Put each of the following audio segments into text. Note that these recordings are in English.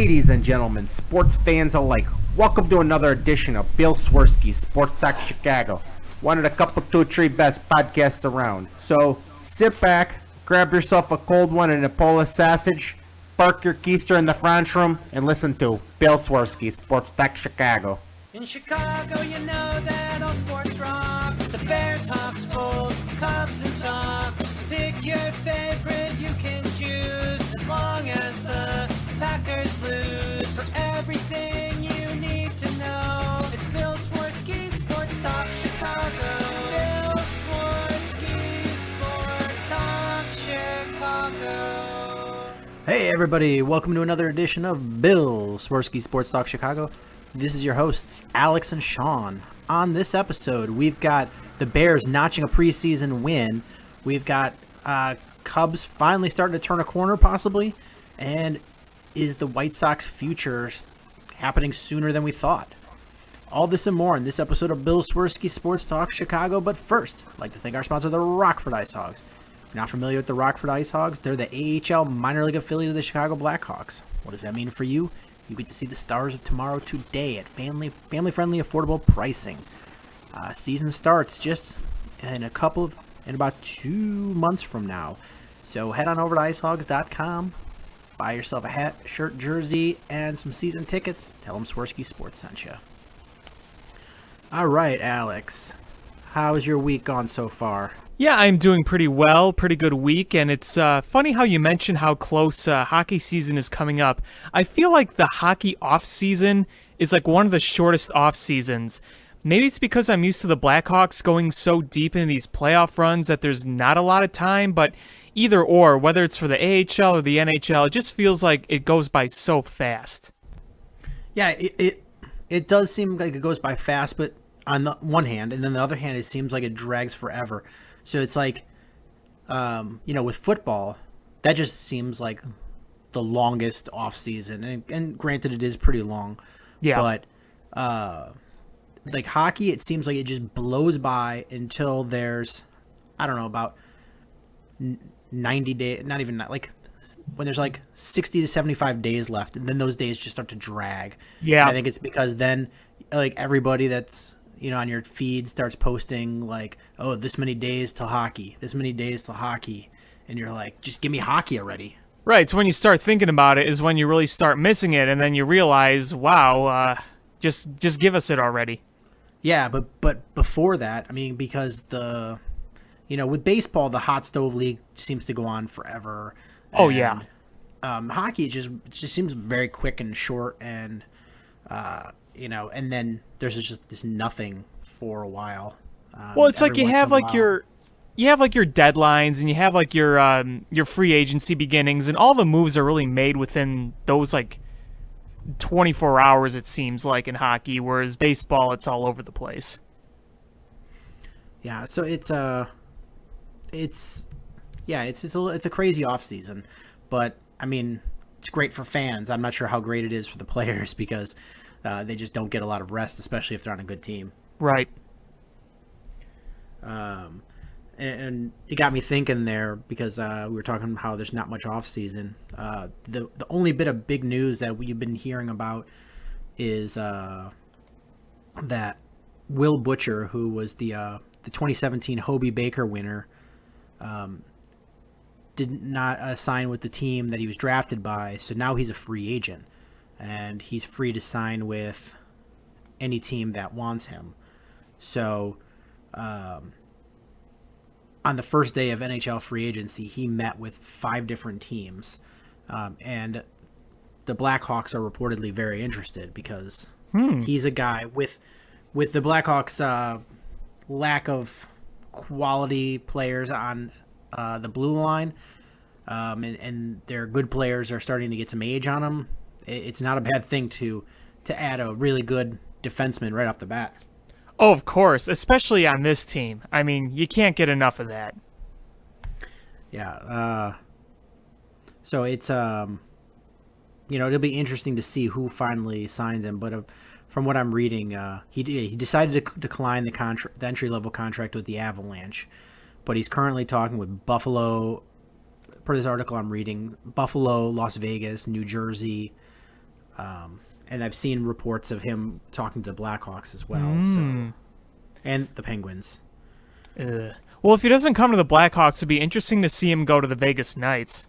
Ladies and gentlemen, sports fans alike, welcome to another edition of Bill Swirsky's Sports Talk Chicago, one of the couple, two, three best podcasts around. So sit back, grab yourself a cold one and a Polish sausage, park your keister in the front room, and listen to Bill Swirsky's Sports Talk Chicago. In Chicago, you know that all sports rock. The Bears, Hawks, Bulls, Cubs, and Sox. Pick your favorite, you can choose. As long as the Packers lose. For everything you need to know, it's Bill Swirsky, Sports Talk Chicago. Bill Swirsky, Sports Talk Chicago. Hey everybody, welcome to another edition of Bill Swirsky Sports Talk Chicago. This is your hosts, Alex and Sean. On this episode, we've got the Bears notching a preseason win. We've got Cubs finally starting to turn a corner, possibly. And is the White Sox future happening sooner than we thought? All this and more in this episode of Bill Swirsky Sports Talk Chicago. But first, I'd like to thank our sponsor, the Rockford Ice Hogs. If you're not familiar with the Rockford Ice Hogs, they're the AHL minor league affiliate of the Chicago Blackhawks. What does that mean for you? You get to see the stars of tomorrow today at family-friendly, affordable pricing. Season starts just in about 2 months from now. So head on over to icehogs.com, buy yourself a hat, shirt, jersey, and some season tickets. Tell them Swirsky Sports sent you. All right, Alex, how's your week gone so far? Yeah, I'm doing pretty well, pretty good week, and it's funny how you mentioned how close hockey season is coming up. I feel like the hockey off-season is like one of the shortest off-seasons. Maybe it's because I'm used to the Blackhawks going so deep into these playoff runs that there's not a lot of time, but either or, whether it's for the AHL or the NHL, it just feels like it goes by so fast. Yeah, it does seem like it goes by fast, but on the one hand, and then the other hand, it seems like it drags forever. So it's like, with football, that just seems like the longest off season, and granted, it is pretty long. Yeah. But like hockey, it seems like it just blows by until there's, I don't know, about 90 days, not even like when there's like 60 to 75 days left, and then those days just start to drag. Yeah. And I think it's because then like everybody that's on your feed starts posting like, oh, this many days till hockey, and you're like, just give me hockey already. Right, so when you start thinking about it is when you really start missing it, and then you realize, wow, just give us it already. Yeah, but before that, I mean, because with baseball, the hot stove league seems to go on forever. Oh, yeah. Hockey just seems very quick and short, and and then there's just this nothing for a while. Well, it's like you have like your deadlines, and you have like your free agency beginnings, and all the moves are really made within those like 24 hours, it seems like, in hockey, whereas baseball, it's all over the place. Yeah, so it's a crazy off season, but I mean, it's great for fans. I'm not sure how great it is for the players because they just don't get a lot of rest, especially if they're on a good team. Right. And it got me thinking there because we were talking about how there's not much off season. The only bit of big news that we've been hearing about is that Will Butcher, who was the 2017 Hobie Baker winner, did not sign with the team that he was drafted by, so now he's a free agent. And he's free to sign with any team that wants him. So, on the first day of NHL free agency, he met with 5 different teams. And the Blackhawks are reportedly very interested because he's a guy with the Blackhawks' lack of quality players on the blue line, and their good players are starting to get some age on them. It's not a bad thing to add a really good defenseman right off the bat. Oh, of course, especially on this team. I mean, you can't get enough of that. Yeah. So it's it'll be interesting to see who finally signs him. But from what I'm reading, he decided to decline the entry level contract with the Avalanche, but he's currently talking with Buffalo. Per this article I'm reading, Buffalo, Las Vegas, New Jersey, And I've seen reports of him talking to the Blackhawks as well. So, and the Penguins. Well, if he doesn't come to the Blackhawks, it'd be interesting to see him go to the Vegas Knights.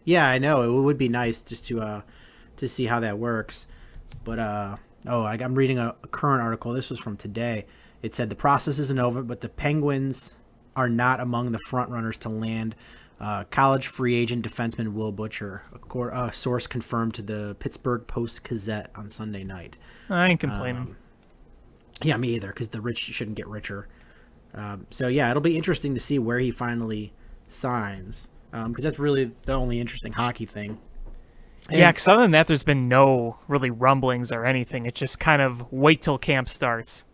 Yeah, I know. It would be nice just to see how that works. But I'm reading a current article. This was from today. It said the process isn't over, but the Penguins are not among the front runners to land college free agent defenseman Will Butcher. A source confirmed to the Pittsburgh Post-Gazette on Sunday night. I ain't complaining. Yeah, me either, because the rich shouldn't get richer. So yeah, it'll be interesting to see where he finally signs, because that's really the only interesting hockey thing. Yeah, because other than that, there's been no really rumblings or anything. It's just kind of wait till camp starts.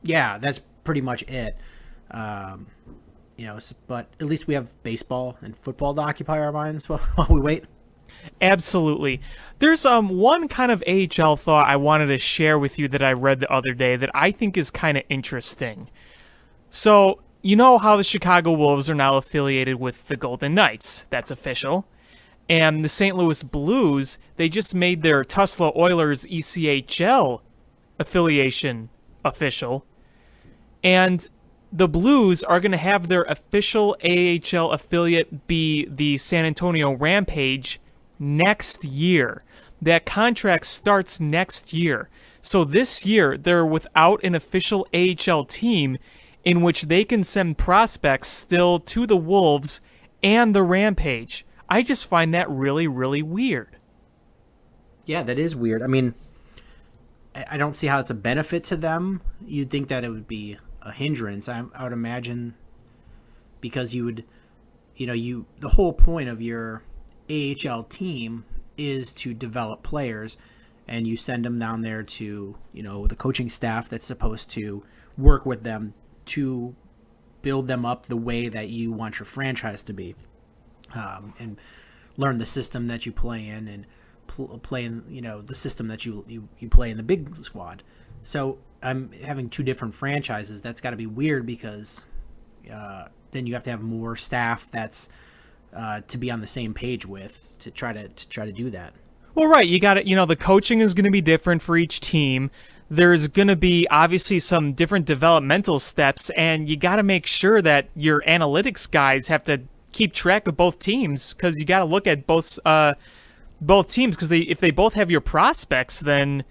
Yeah, that's pretty much it. But at least we have baseball and football to occupy our minds while we wait. Absolutely. There's one kind of AHL thought I wanted to share with you that I read the other day that I think is kind of interesting. So, you know how the Chicago Wolves are now affiliated with the Golden Knights. That's official. And the St. Louis Blues, they just made their Tulsa Oilers ECHL affiliation official. And the Blues are going to have their official AHL affiliate be the San Antonio Rampage next year. That contract starts next year. So this year, they're without an official AHL team in which they can send prospects still to the Wolves and the Rampage. I just find that really, really weird. Yeah, that is weird. I mean, I don't see how it's a benefit to them. You'd think that it would be a hindrance. I would imagine, because you would, the whole point of your AHL team is to develop players, and you send them down there to, the coaching staff that's supposed to work with them to build them up the way that you want your franchise to be, and learn the system that you play in, and play in the system that you play in the big squad. So I'm having two different franchises. That's got to be weird, because then you have to have more staff that's to be on the same page with to try to do that. Well, right, you got it. The coaching is going to be different for each team. There's going to be obviously some different developmental steps, and you got to make sure that your analytics guys have to keep track of both teams, because you got to look at both teams, because if they both have your prospects, then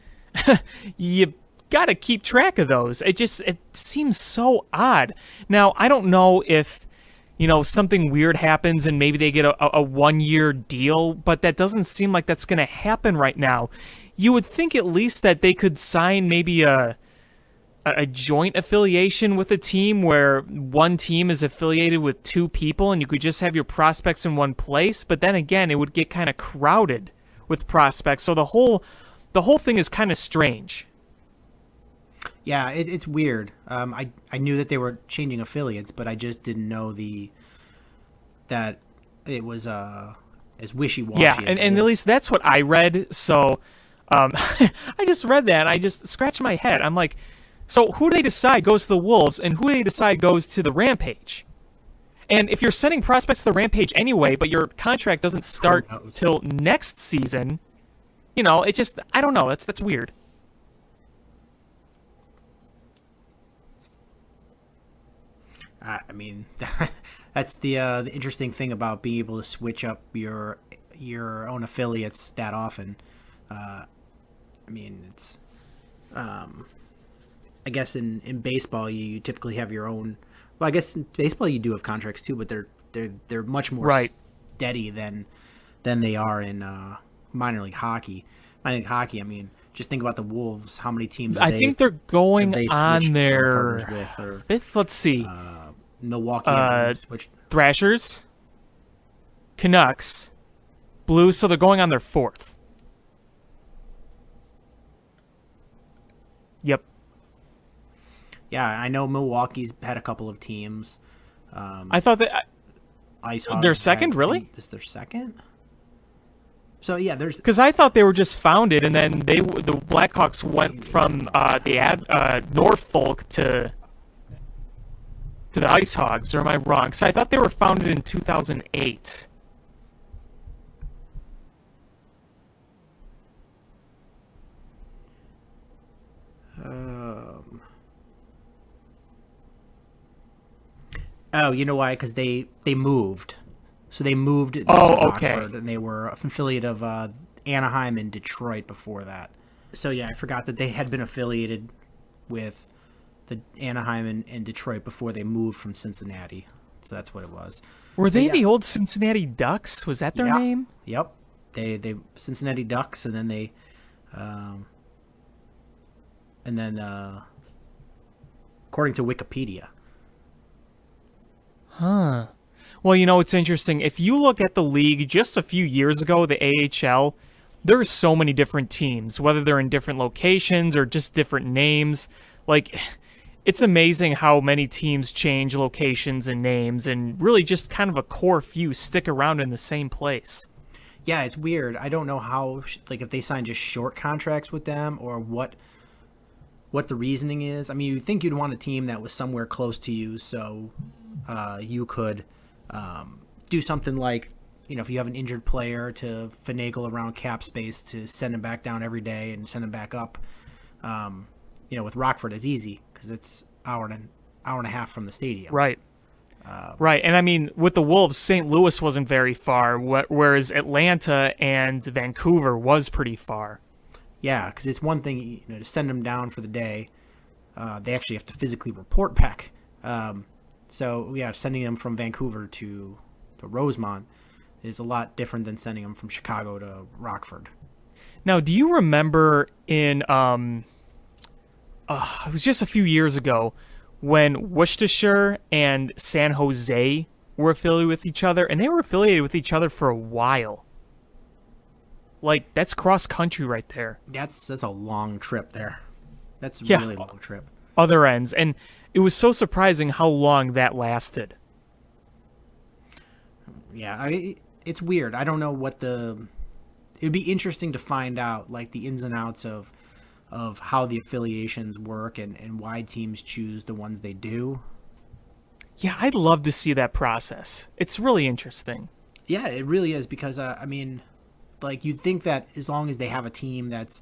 you got to keep track of those. It seems so odd. Now, I don't know if something weird happens and maybe they get a 1-year deal, but that doesn't seem like that's going to happen right now. You would think at least that they could sign maybe a joint affiliation with a team where one team is affiliated with two people and you could just have your prospects in one place. But then again, it would get kind of crowded with prospects. So the whole thing is kind of strange. Yeah, it's weird. I knew that they were changing affiliates, but I just didn't know that it was as wishy-washy. Yeah, as and at least that's what I read. So I just read that and I just scratched my head. I'm like, so who do they decide goes to the Wolves and who do they decide goes to the Rampage? And if you're sending prospects to the Rampage anyway, but your contract doesn't start till next season, it just, I don't know. That's weird. I mean, that's the interesting thing about being able to switch up your own affiliates that often. I mean, it's I guess in baseball you typically have your own. Well, I guess in baseball you do have contracts too, but they're much more steady than they are in minor league hockey. Minor league hockey, I mean, just think about the Wolves. How many teams? I think they're going on their fifth. Let's see. Milwaukee Thrashers, Canucks, Blues. So they're going on their fourth. Yep. Yeah, I know Milwaukee's had a couple of teams. I thought that Ice Hogs they're second, really? Is their second? So yeah, there's because I thought they were just founded, and then the Blackhawks went from the Norfolk to the Ice Hogs, or am I wrong? So I thought they were founded in 2008. Oh, you know why? Because they moved. So they moved to Oh, okay. Rockford, and they were an affiliate of Anaheim and Detroit before that. So yeah, I forgot that they had been affiliated with the Anaheim and Detroit before they moved from Cincinnati. So that's what it was. Were they yeah. the old Cincinnati Ducks? Was that their Yeah. name? Yep. They Cincinnati Ducks, and then according to Wikipedia. Huh. Well, it's interesting. If you look at the league just a few years ago, the AHL, there are so many different teams, whether they're in different locations or just different names. Like, it's amazing how many teams change locations and names, and really just kind of a core few stick around in the same place. Yeah, it's weird. I don't know how, like, if they sign just short contracts with them or what the reasoning is. I mean, you'd think you'd want a team that was somewhere close to you, so you could do something like, if you have an injured player, to finagle around cap space to send him back down every day and send him back up. With Rockford, it's easy because it's hour and a half from the stadium. Right. Right, and I mean, with the Wolves, St. Louis wasn't very far, whereas Atlanta and Vancouver was pretty far. Yeah, because it's one thing, to send them down for the day. They actually have to physically report back. So, yeah, sending them from Vancouver to Rosemont is a lot different than sending them from Chicago to Rockford. Now, do you remember in, it was just a few years ago, when Worcestershire and San Jose were affiliated with each other, and they were affiliated with each other for a while. Like, that's cross-country right there. That's a long trip there. That's a Yeah. really long trip. Other ends, and it was so surprising how long that lasted. Yeah, it's weird. I don't know what it'd be interesting to find out, like, the ins and outs of how the affiliations work and why teams choose the ones they do. Yeah, I'd love to see that process. It's really interesting. Yeah, it really is, because I mean, like, you'd think that as long as they have a team that's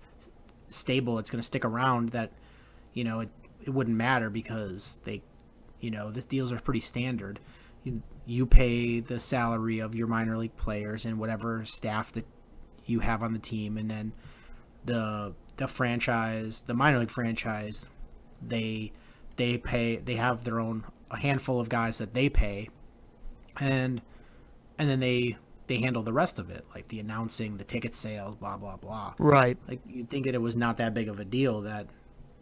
stable, it's going to stick around, that it wouldn't matter, because the deals are pretty standard. You pay the salary of your minor league players and whatever staff that you have on the team, and then the franchise, the minor league franchise, they have their own, a handful of guys that they pay, and then they handle the rest of it, like the announcing, the ticket sales, blah blah blah. Right. Like, you'd think that it was not that big of a deal, that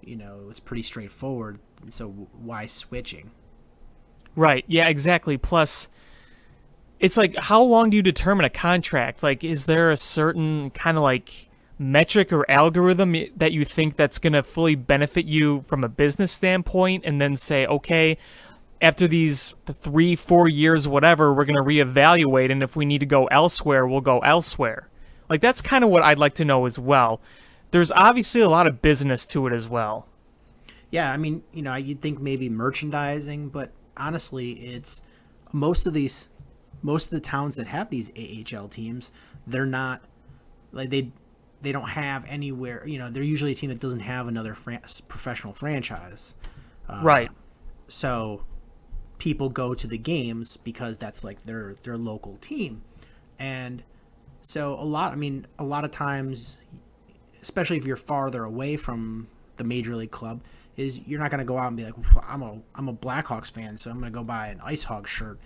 it's pretty straightforward, so why switching? Right. Yeah, exactly. Plus, it's like, how long do you determine a contract? Like, is there a certain kind of like metric or algorithm that you think that's going to fully benefit you from a business standpoint, and then say, okay, after these 3-4 years, whatever, we're going to reevaluate, and if we need to go elsewhere, we'll go elsewhere. Like, that's kind of what I'd like to know as well. There's obviously a lot of business to it as well. Yeah, I mean, you'd think maybe merchandising, but honestly, it's most of the towns that have these AHL teams, they're not, like, they don't have anywhere, they're usually a team that doesn't have another professional franchise. Right. So people go to the games because that's like their local team. And so a lot of times, especially if you're farther away from the major league club, is you're not going to go out and be like, I'm a Blackhawks fan, so I'm going to go buy an Ice Hogs shirt,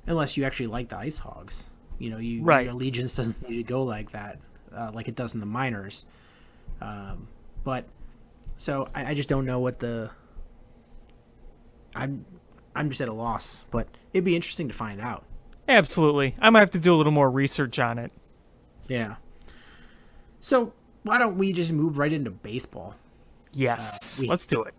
unless you actually like the Ice Hogs. Right. Your allegiance doesn't usually go like that, like it does in the minors. But so I just don't know what I'm just at a loss, but it'd be interesting to find out. Absolutely. I might have to do a little more research on it. Yeah. So why don't we just move right into baseball? Yes. Let's do it.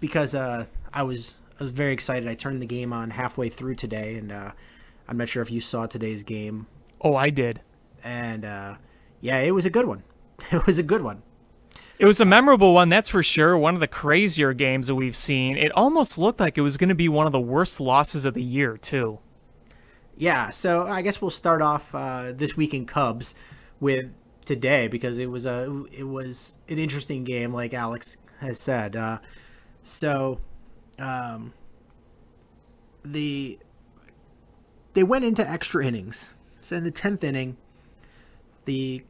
Because I was very excited. I turned the game on halfway through today, and I'm not sure if you saw today's game. Oh, I did. And yeah, it was a good one. It was a good one. It was a memorable one, that's for sure. One of the crazier games that we've seen. It almost looked like it was going to be one of the worst losses of the year, too. Yeah, so I guess we'll start off this week in Cubs with today, because it was an interesting game, like Alex has said. So, they went into extra innings. So in the 10th inning, the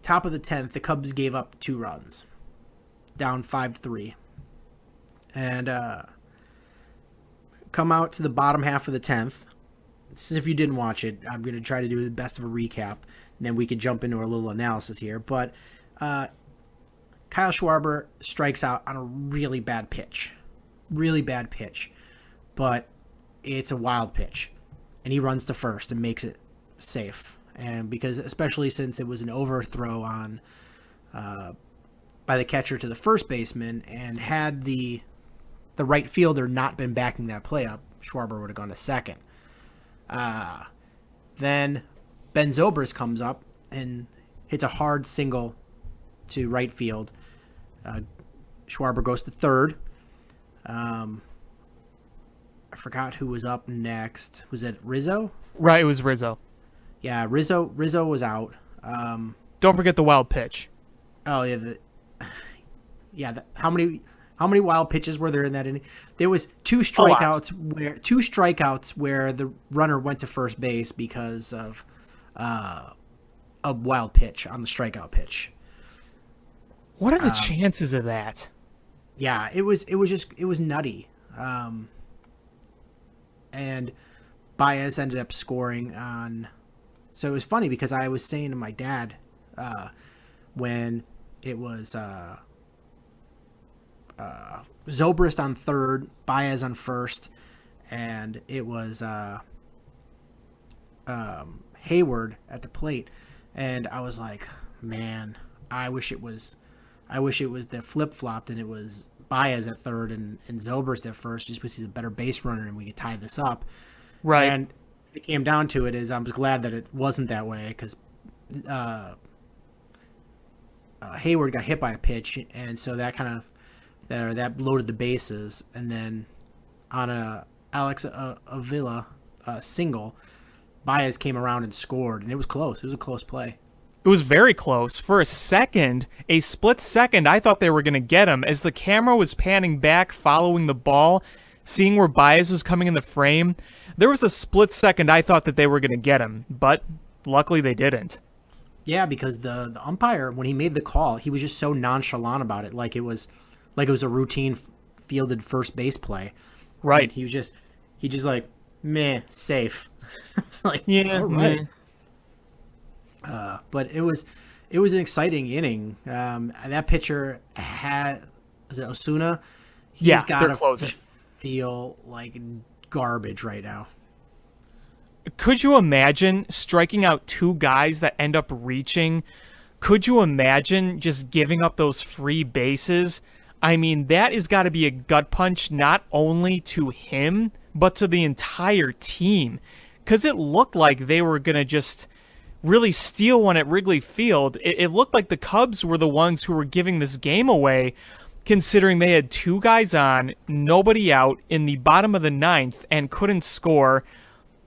top of the 10th, the Cubs gave up 2 runs, down 5-3, and come out to the bottom half of the 10th. This is if you didn't watch it. I'm going to try to do the best of a recap, and then we can jump into our little analysis here. But Kyle Schwarber strikes out on a really bad pitch. But it's a wild pitch. And he runs to first and makes it safe. And because, especially since it was an overthrow on by the catcher to the first baseman, and had the right fielder not been backing that play up, Schwarber would have gone to second. Then Ben Zobrist comes up and hits a hard single to right field. Schwarber goes to third. I forgot who was up next. Was it Rizzo? Right, it was Rizzo. Yeah, Rizzo was out. Don't forget the wild pitch. Oh yeah, how many wild pitches were there in that inning? There was two strikeouts where the runner went to first base because of a wild pitch on the strikeout pitch. What are the chances of that? Yeah, it was nutty. And Baez ended up scoring on. So it was funny because I was saying to my dad when it was Zobrist on third, Baez on first, and it was Hayward at the plate, and I was like, man, I wish it was the flip-flopped and it was Baez at third and Zobrist at first, just because he's a better base runner and we could tie this up. Right. And it came down to it is I'm just glad that it wasn't that way, because Hayward got hit by a pitch, and so that kind of that loaded the bases, and then on a Alex Avila single, Baez came around and scored, and it was close. It was a close play. It was very close. For a split second, I thought they were going to get him. As the camera was panning back, following the ball, seeing where Baez was coming in the frame, there was a split second I thought that they were going to get him, but luckily they didn't. Yeah, because the umpire, when he made the call, he was just so nonchalant about it, like it was a routine fielded first base play. Right. And he just like, meh, safe. It's like, yeah, all right. meh. But it was an exciting inning. That pitcher is it Osuna? Yeah, got they're to closing. Feel like garbage right now. Could you imagine striking out 2 guys that end up reaching? Could you imagine just giving up those free bases? I mean, that has got to be a gut punch not only to him, but to the entire team. Because it looked like they were going to just really steal one at Wrigley Field. It looked like the Cubs were the ones who were giving this game away, considering they had 2 guys on, nobody out in the bottom of the 9th, and couldn't score.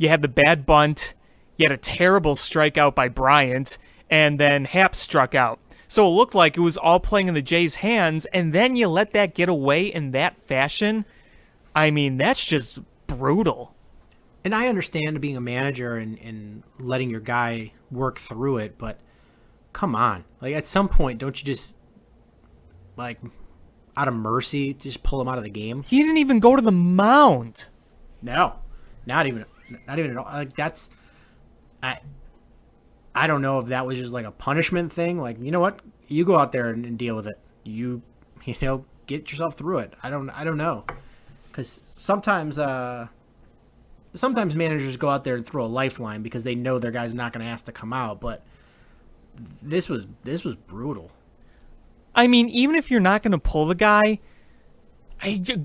You had the bad bunt, you had a terrible strikeout by Bryant, and then Happ struck out. So it looked like it was all playing in the Jays' hands, and then you let that get away in that fashion. I mean, that's just brutal. And I understand being a manager and letting your guy work through it, but come on. Like, at some point, don't you just, like, out of mercy, just pull him out of the game? He didn't even go to the mound. No, not even at all. Like, that's, I don't know if that was just like a punishment thing. Like, you know what? You go out there and deal with it. You get yourself through it. I don't know. Because sometimes managers go out there and throw a lifeline because they know their guy's not going to ask to come out. But this was brutal. I mean, even if you're not going to pull the guy,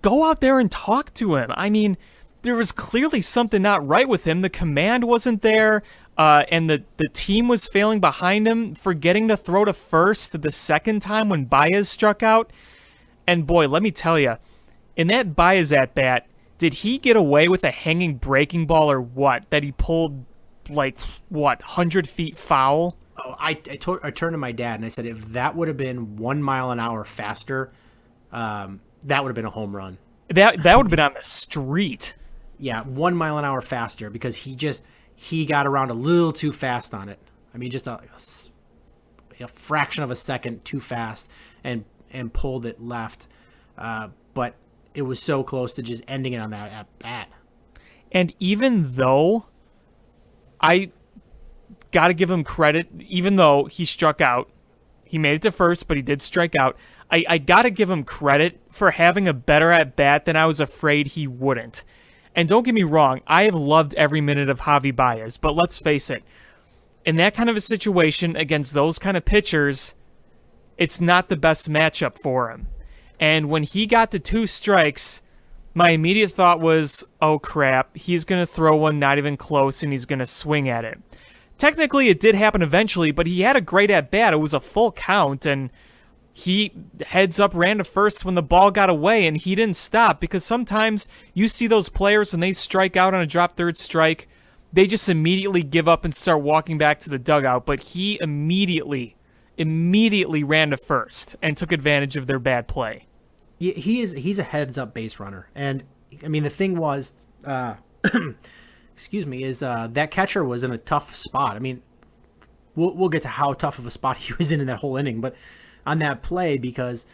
go out there and talk to him. I mean, there was clearly something not right with him. The command wasn't there, and the team was failing behind him, forgetting to throw to first the second time when Baez struck out. And boy, let me tell you, in that Baez at-bat, did he get away with a hanging breaking ball or what? That he pulled, 100 feet foul? Oh, I turned to my dad and I said, if that would have been 1 mile an hour faster, that would have been a home run. That would have been on the street. Yeah, 1 mile an hour faster because he got around a little too fast on it. I mean, just a fraction of a second too fast and pulled it left. But it was so close to just ending it on that at bat. And even though I got to give him credit, even though he struck out, he made it to first, but he did strike out. I got to give him credit for having a better at bat than I was afraid he wouldn't. And don't get me wrong, I have loved every minute of Javi Baez, but let's face it, in that kind of a situation against those kind of pitchers, it's not the best matchup for him. And when he got to 2 strikes, my immediate thought was, oh crap, he's going to throw one not even close and he's going to swing at it. Technically, it did happen eventually, but he had a great at-bat. It was a full count, and he heads up ran to first when the ball got away, and he didn't stop because sometimes you see those players when they strike out on a drop third strike, they just immediately give up and start walking back to the dugout, but he immediately ran to first and took advantage of their bad play. He's a heads-up base runner, and I mean the thing was, excuse me, is that catcher was in a tough spot. I mean, we'll get to how tough of a spot he was in that whole inning, but on that play because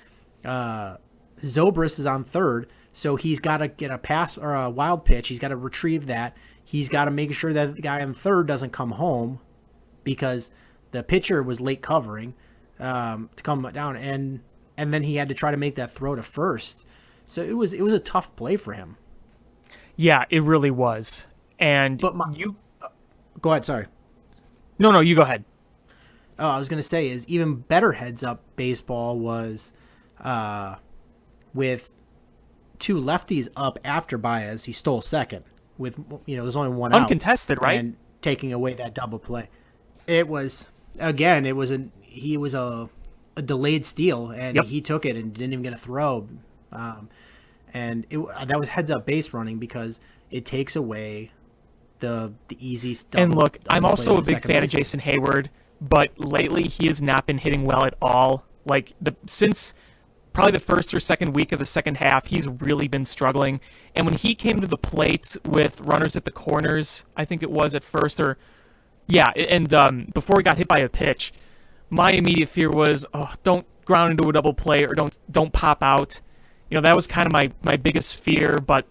Zobrist is on third, so he's got to get a pass or a wild pitch. He's got to retrieve that. He's got to make sure that the guy on third doesn't come home because the pitcher was late covering to come down, and then he had to try to make that throw to first. So it was a tough play for him. Yeah, it really was. And but go ahead. Sorry. No, you go ahead. Oh, I was going to say is even better heads-up baseball was with 2 lefties up after Baez. He stole second with, there's only one out. Uncontested, right? And taking away that double play. It was, again, he was a delayed steal, and he took it and didn't even get a throw. And that was heads-up base running because it takes away the easy stuff. And look, I'm also a big fan of Jason Hayward, but lately he has not been hitting well at all. Like since probably the first or second week of the second half, he's really been struggling. And when he came to the plate with runners at the corners, I think it was at first, and before he got hit by a pitch, my immediate fear was, don't ground into a double play or don't pop out. That was kind of my biggest fear, but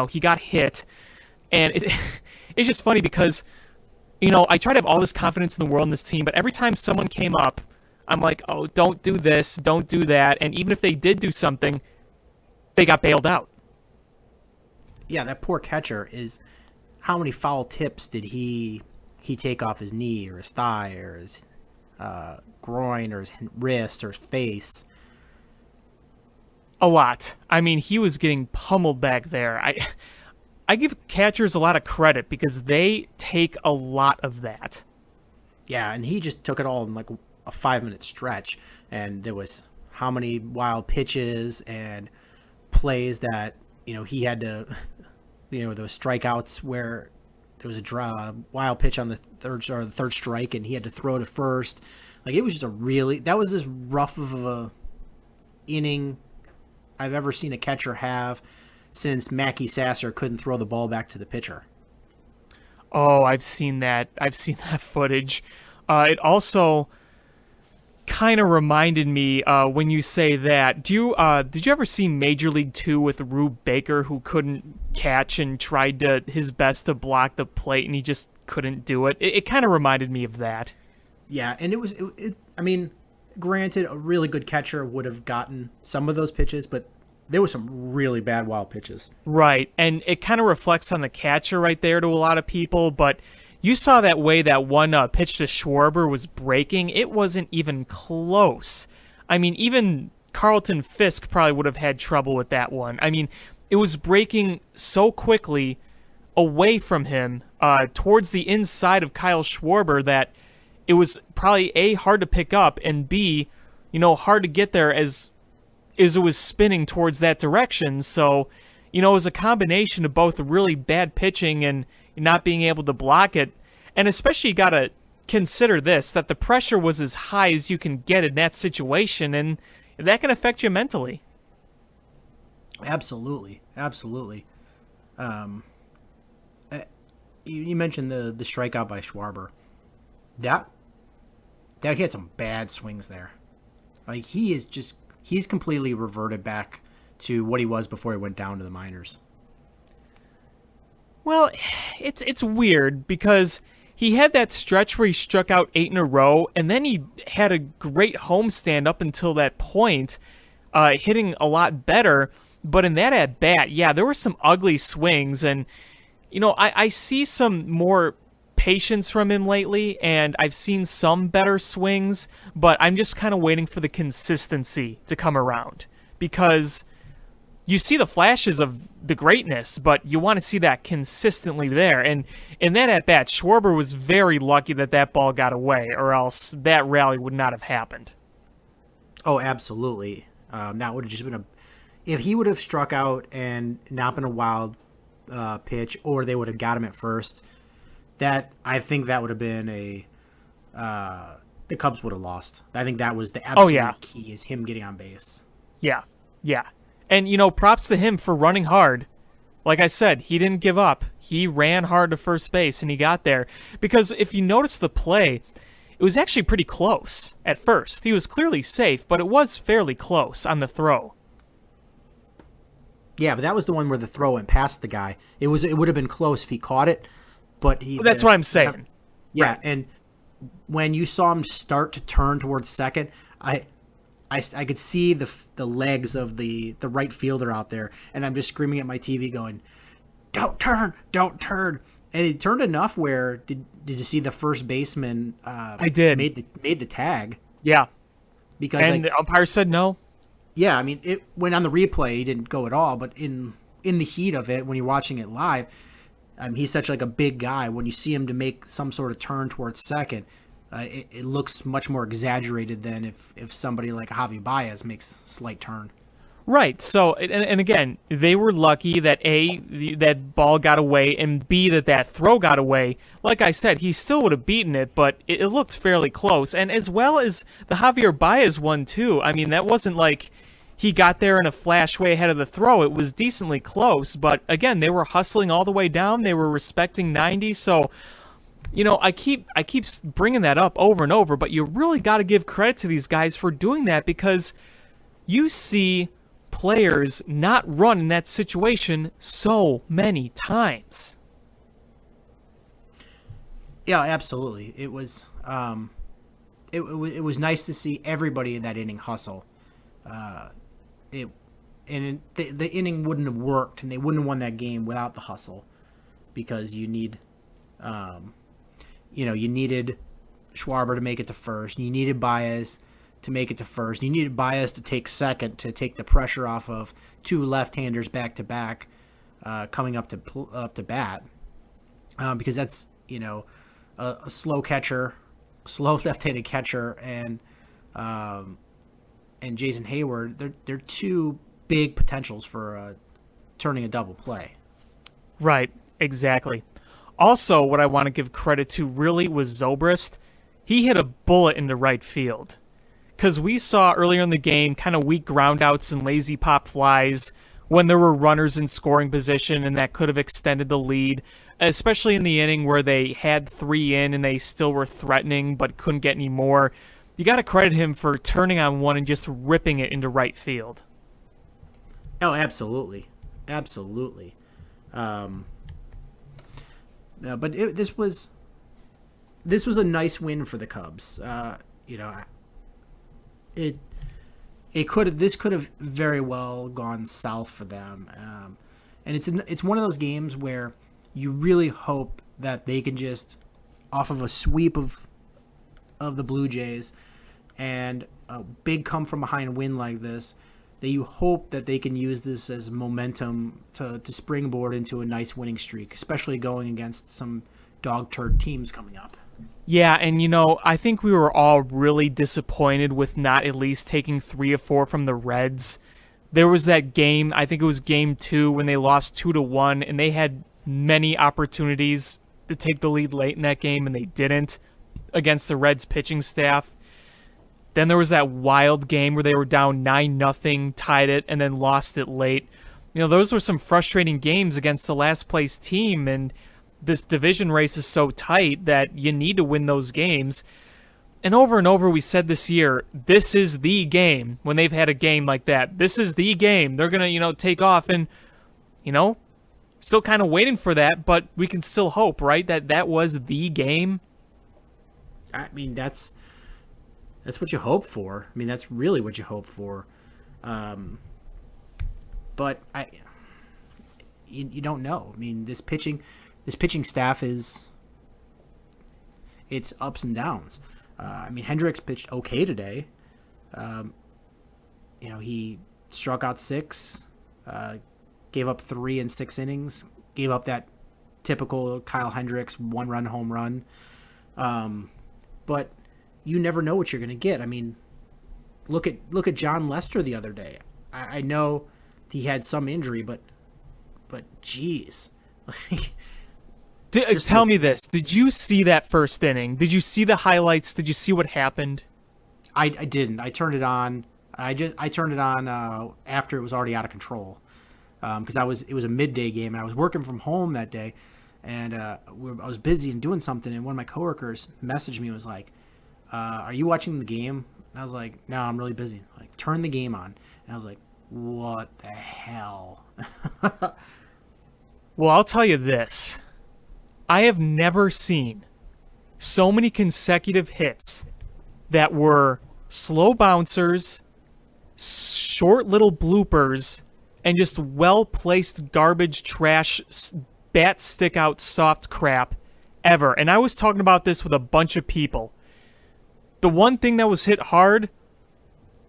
he got hit, and it's just funny because I try to have all this confidence in the world in this team, but every time someone came up, I'm like, oh, don't do this, don't do that. And even if they did do something, they got bailed out. Yeah, that poor catcher is, how many foul tips did he take off his knee or his thigh or his groin or his wrist or his face? A lot. I mean, he was getting pummeled back there. I give catchers a lot of credit because they take a lot of that. Yeah, and he just took it all in like a 5-minute stretch, and there was how many wild pitches and plays that he had to, those strikeouts where there was a wild pitch on the third strike, and he had to throw to first. Like, it was just that was as rough of a inning I've ever seen a catcher have since Mackie Sasser couldn't throw the ball back to the pitcher. Oh, I've seen that. I've seen that footage. It also kind of reminded me when you say that. Did you ever see Major League 2 with Rube Baker, who couldn't catch and tried his best to block the plate and he just couldn't do it? It kind of reminded me of that. Yeah, and I mean, granted, a really good catcher would have gotten some of those pitches, but there was some really bad wild pitches. Right, and it kind of reflects on the catcher right there to a lot of people, but you saw that way that one pitch to Schwarber was breaking. It wasn't even close. I mean, even Carlton Fisk probably would have had trouble with that one. I mean, it was breaking so quickly away from him towards the inside of Kyle Schwarber that it was probably A, hard to pick up, and B, hard to get there as it was spinning towards that direction. So, it was a combination of both really bad pitching and not being able to block it. And especially you got to consider this, that the pressure was as high as you can get in that situation, and that can affect you mentally. Absolutely, absolutely. Um, you mentioned the strikeout by Schwarber. That he had some bad swings there. Like he's completely reverted back to what he was before he went down to the minors. Well, it's weird because he had that stretch where he struck out 8 in a row, and then he had a great homestand up until that point, hitting a lot better. But in that at bat, yeah, there were some ugly swings, and I see some more patience from him lately, and I've seen some better swings, but I'm just kind of waiting for the consistency to come around because you see the flashes of the greatness, but you want to see that consistently there. And in that at bat, Schwarber was very lucky that that ball got away, or else that rally would not have happened. Oh, absolutely. That would have just been if he would have struck out and not been a wild pitch, or they would have got him at first. I think that would have been the Cubs would have lost. I think that was the absolute key, is him getting on base. Yeah, yeah. And, props to him for running hard. Like I said, he didn't give up. He ran hard to first base, and he got there. Because if you notice the play, it was actually pretty close at first. He was clearly safe, but it was fairly close on the throw. Yeah, but that was the one where the throw went past the guy. It would have been close if he caught it, but that's what I'm saying. Yeah, right. And when you saw him start to turn towards second, I could see the legs of the right fielder out there, and I'm just screaming at my TV going, "Don't turn, don't turn!" And it turned enough where did you see the first baseman? I did. Made the tag. Yeah, because the umpire said no. Yeah, I mean, it went on the replay. He didn't go at all, but in the heat of it, when you're watching it live, he's such like a big guy. When you see him to make some sort of turn towards second, it looks much more exaggerated than if somebody like Javi Baez makes a slight turn. Right. So, and again, they were lucky that A, that ball got away, and B, that throw got away. Like I said, he still would have beaten it, but it looked fairly close. And as well as the Javier Baez one, too. I mean, that wasn't like he got there in a flash way ahead of the throw. It was decently close. But again, they were hustling all the way down. They were respecting 90. So, I keep bringing that up over and over, but you really got to give credit to these guys for doing that, because you see players not run in that situation so many times. Yeah, absolutely. It was it was nice to see everybody in that inning hustle. The inning wouldn't have worked, and they wouldn't have won that game without the hustle, because you need you needed Schwarber to make it to first. You needed Baez to make it to first. You needed Baez to take second, to take the pressure off of two left-handers back to back, coming up to bat, because that's a slow left-handed catcher, and Jason Hayward. They're two big potentials for turning a double play. Right. Exactly. Also, what I want to give credit to really was Zobrist. He hit a bullet into right field. Because we saw earlier in the game kind of weak groundouts and lazy pop flies when there were runners in scoring position, and that could have extended the lead, especially in the inning where they had 3 in and they still were threatening but couldn't get any more. You got to credit him for turning on one and just ripping it into right field. Oh, absolutely. Absolutely. But this was a nice win for the Cubs. This could have very well gone south for them, and it's one of those games where you really hope that they can just, off of a sweep of the Blue Jays and a big come from behind win like this, that you hope that they can use this as momentum to springboard into a nice winning streak, especially going against some dog turd teams coming up. Yeah, and I think we were all really disappointed with not at least taking 3 of 4 from the Reds. There was that game, I think it was game 2, when they lost 2-1, and they had many opportunities to take the lead late in that game, and they didn't against the Reds pitching staff. Then there was that wild game where they were down 9-0, tied it, and then lost it late. Those were some frustrating games against the last place team, and this division race is so tight that you need to win those games. And over we said this year, this is the game. When they've had a game like that, this is the game. They're going to, take off, and, still kind of waiting for that, but we can still hope, right, that was the game. I mean, that's what you hope for. I mean, that's really what you hope for. But you don't know. I mean, this pitching staff it's ups and downs. I mean, Hendricks pitched okay today. He struck out 6, gave up 3 in 6 innings, gave up that typical Kyle Hendricks 1-run home run. But you never know what you're going to get. I mean, look at John Lester the other day. I know he had some injury, but geez. Tell me this. Did you see that first inning? Did you see the highlights? Did you see what happened? I didn't. I turned it on. I turned it on after it was already out of control. Because it was a midday game, and I was working from home that day, and I was busy and doing something, and one of my coworkers messaged me and was like, "Are you watching the game?" And I was like, "No, I'm really busy." Like, turn the game on, and I was like, "What the hell?" Well, I'll tell you this. I have never seen so many consecutive hits that were slow bouncers, short little bloopers, and just well-placed garbage, trash, bat stick out soft crap ever. And I was talking about this with a bunch of people. The one thing that was hit hard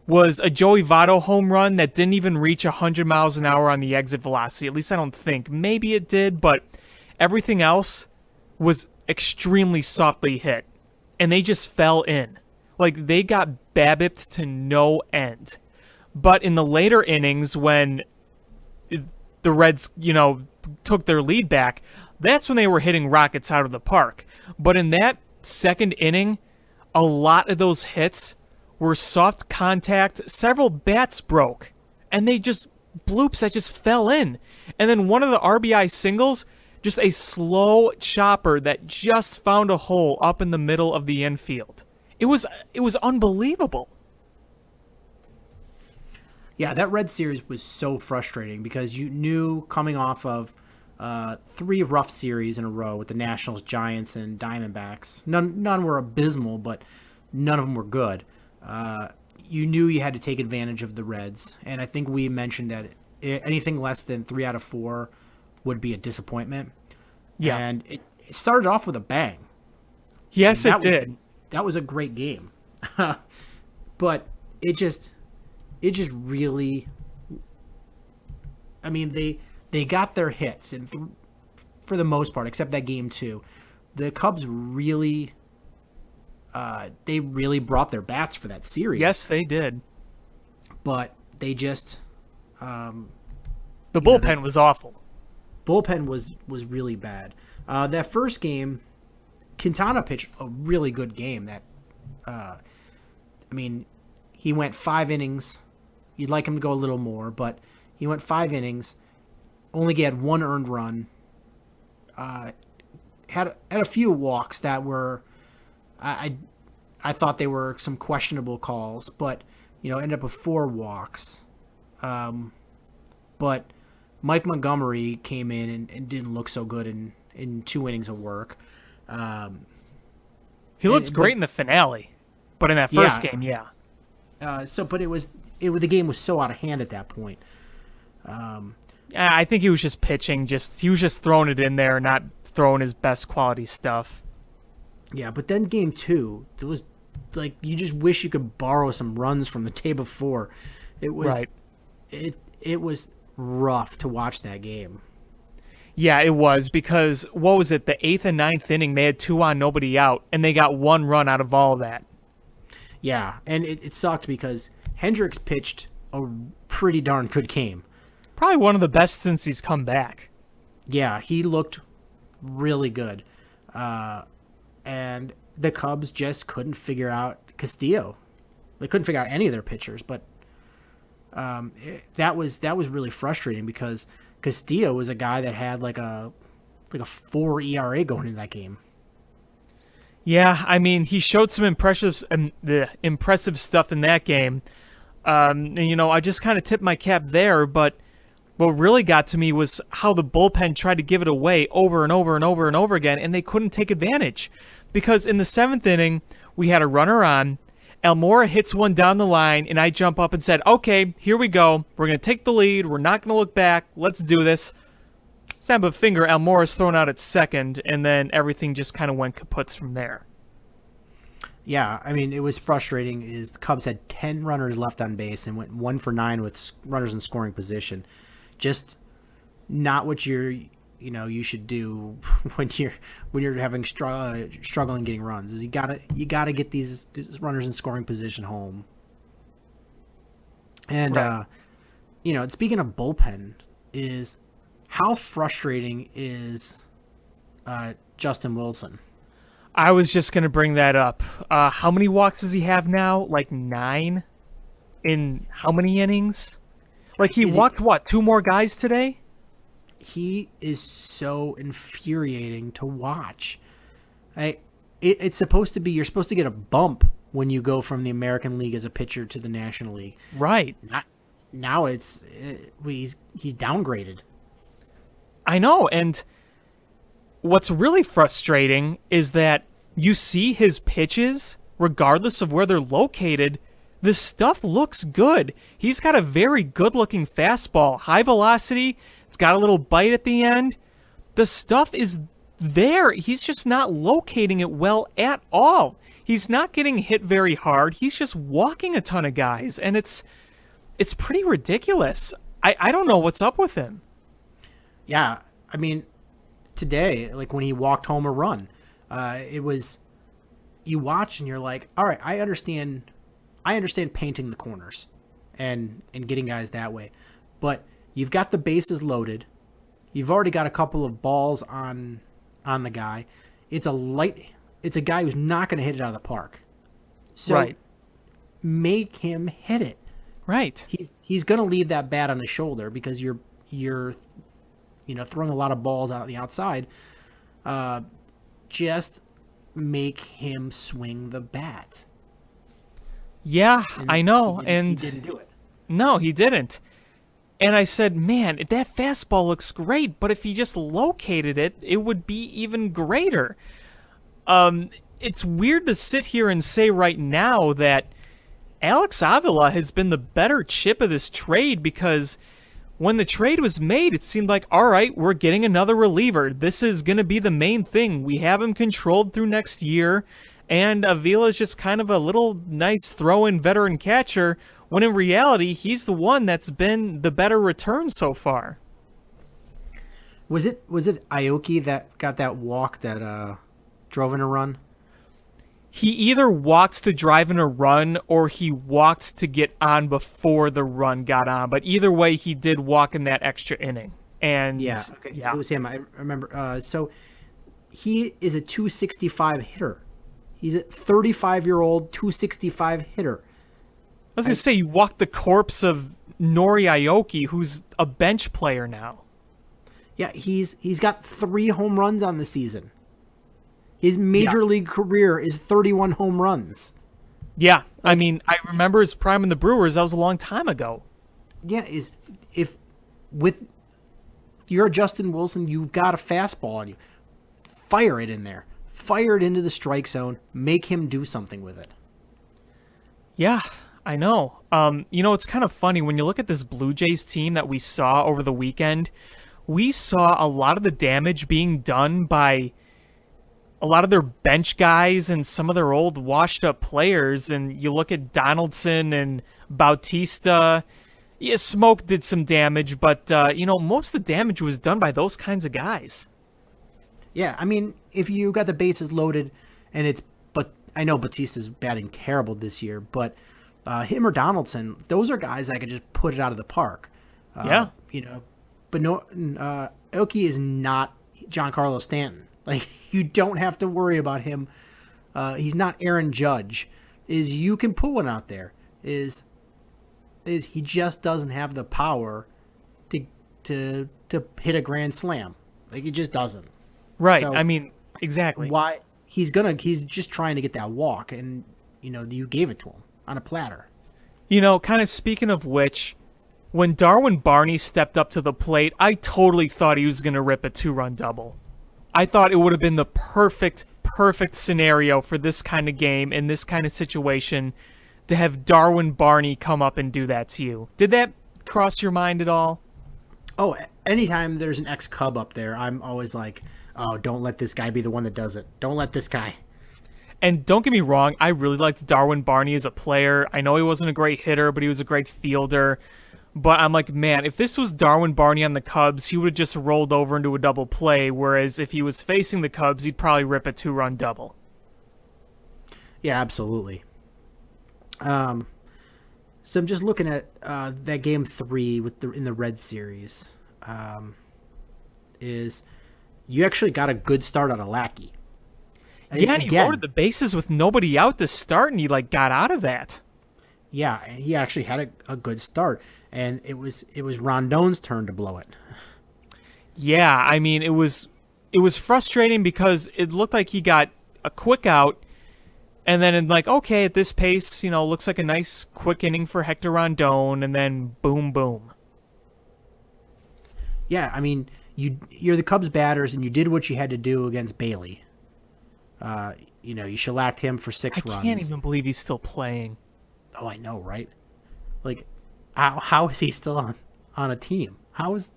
was a Joey Votto home run that didn't even reach 100 miles an hour on the exit velocity. At least I don't think. Maybe it did, but everything else was extremely softly hit. And they just fell in. Like, they got babbipped to no end. But in the later innings, when the Reds, took their lead back, that's when they were hitting rockets out of the park. But in that second inning, a lot of those hits were soft contact. Several bats broke, and they just bloops that just fell in. And then one of the RBI singles, just a slow chopper that just found a hole up in the middle of the infield. It was unbelievable. Yeah, that Red Series was so frustrating because you knew coming off of 3 rough series in a row with the Nationals, Giants, and Diamondbacks. None were abysmal, but none of them were good. You knew you had to take advantage of the Reds, and I think we mentioned that anything less than 3 out of 4 would be a disappointment. Yeah. And it started off with a bang. Yes, it did. That was a great game. But it just really, I mean, they got their hits, and for the most part, except that game 2, the Cubs really, they really brought their bats for that series. Yes, they did. But they just, the bullpen was awful. Bullpen was really bad. That first game, Quintana pitched a really good game. He went 5 innings. You'd like him to go a little more, but he went 5 innings, only had 1 earned run, had a few walks that were, I thought they were some questionable calls, but ended up with 4 walks. But Mike Montgomery came in and didn't look so good in 2 innings of work. He looked great in the finale, but in that first game, yeah. But the game was so out of hand at that point. I think he was just pitching. He was just throwing it in there, not throwing his best quality stuff. Yeah, but then game 2, it was like you just wish you could borrow some runs from the day before. It was right. It was rough to watch that game. Yeah, it was, because what was it? The 8th and 9th inning, they had 2 on, nobody out, and they got 1 run out of all of that. Yeah, and it sucked because Hendricks pitched a pretty darn good game. Probably one of the best since he's come back. Yeah, he looked really good. And the Cubs just couldn't figure out Castillo. They couldn't figure out any of their pitchers, but that was really frustrating because Castillo was a guy that had like a 4 ERA going into that game. Yeah, I mean, he showed some impressive stuff in that game. And, I just kind of tipped my cap there, but what really got to me was how the bullpen tried to give it away over and over and over and over again, and they couldn't take advantage. Because in the 7th inning, we had a runner on, Almora hits one down the line, and I jump up and said, okay, here we go. We're going to take the lead. We're not going to look back. Let's do this. Snap of a finger, Almora's thrown out at second, and then everything just kind of went kaputs from there. Yeah, I mean, it was frustrating. Is the Cubs had 10 runners left on base and went 1 for 9 with runners in scoring position. Just not what you should do when you're having struggling getting runs. Is you gotta get these runners in scoring position home. And Right. Speaking of bullpen, is how frustrating is Justin Wilson? I was just going to bring that up. How many walks does he have now? Like 9? In how many innings? Like he walked, 2 more guys today? He is so infuriating to watch. It's supposed to be, you're supposed to get a bump when you go from the American League as a pitcher to the National League. Right. Now he's downgraded. I know, and what's really frustrating is that you see his pitches, regardless of where they're located, the stuff looks good. He's got a very good-looking fastball, high velocity. It's got a little bite at the end. The stuff is there. He's just not locating it well at all. He's not getting hit very hard. He's just walking a ton of guys, and it's pretty ridiculous. I don't know what's up with him. Yeah, I mean, today, like when he walked home a run, it was, you watch and you're like, all right, I understand painting the corners and getting guys that way, but you've got the bases loaded. You've already got a couple of balls on the guy. It's a guy who's not going to hit it out of the park. So Right. make him hit it. Right. He's going to leave that bat on his shoulder because you're throwing a lot of balls out on the outside. Just make him swing the bat. Yeah, I know. He And didn't do it. no, he didn't. And I said, man, that fastball looks great, but if he just located it, it would be even greater. It's weird to sit here and say right now that Alex Avila has been the better chip of this trade, because when the trade was made, it seemed like, all right, we're getting another reliever. This is going to be the main thing. We have him controlled through next year, and Avila is just kind of a little nice throw-in veteran catcher, when in reality, he's the one that's been the better return so far. Was it Aoki that got that walk that drove in a run? He either walked to drive in a run or he walked to get on before the run got on. But either way, he did walk in that extra inning. And Yeah, okay. It was him. I remember. So he is a 265 hitter. He's a 35-year-old 265 hitter. I was going to say, you walked the corpse of Nori Aoki, who's a bench player now. Yeah, he's got 3 home runs on the season. His major league career is 31 home runs. Yeah, I mean, I remember his prime in the Brewers. That was a long time ago. Yeah, if with you're Justin Wilson, you've got a fastball on you. Fire it in there. Fire it into the strike zone. Make him do something with it. Yeah, I know. It's kind of funny when you look at this Blue Jays team that we saw over the weekend. We saw a lot of the damage being done by a lot of their bench guys and some of their old washed-up players. And you look at Donaldson and Bautista. Yeah, Smoke did some damage, but, most of the damage was done by those kinds of guys. Yeah, I mean, if you got the bases loaded, but I know Bautista's batting terrible this year, but him or Donaldson, those are guys that could just put it out of the park. Yeah. But no, Oki is not Giancarlo Stanton. Like, you don't have to worry about him. He's not Aaron Judge. You can put one out there. is he just doesn't have the power to hit a grand slam. Like, he just doesn't. Right. So I mean, exactly. why he's just trying to get that walk, and you gave it to him on a platter. Kind of speaking of which, when Darwin Barney stepped up to the plate, I totally thought he was going to rip a 2-run double. I thought it would have been the perfect scenario for this kind of game in this kind of situation to have Darwin Barney come up and do that to you. Did that cross your mind at all? Oh, anytime there's an ex-Cub up there, I'm always like, oh, don't let this guy be the one that does it. Don't let this guy. And don't get me wrong, I really liked Darwin Barney as a player. I know he wasn't a great hitter, but he was a great fielder. But I'm like, man, if this was Darwin Barney on the Cubs, he would have just rolled over into a double play, whereas if he was facing the Cubs, he'd probably rip a 2-run double. Yeah, absolutely. So I'm just looking at that game 3 in the Red Series. Is you actually got a good start on a Lackey. Yeah, and he loaded the bases with nobody out to start, and he got out of that. Yeah, he actually had a good start, and it was Rondon's turn to blow it. Yeah, I mean, it was frustrating because it looked like he got a quick out, and then okay, at this pace, looks like a nice quick inning for Hector Rondon, and then boom, boom. Yeah, I mean, you're the Cubs batters, and you did what you had to do against Bailey. You shellacked him for 6 runs. I can't even believe he's still playing. Oh, I know, right? Like, how is he still on a team? How is...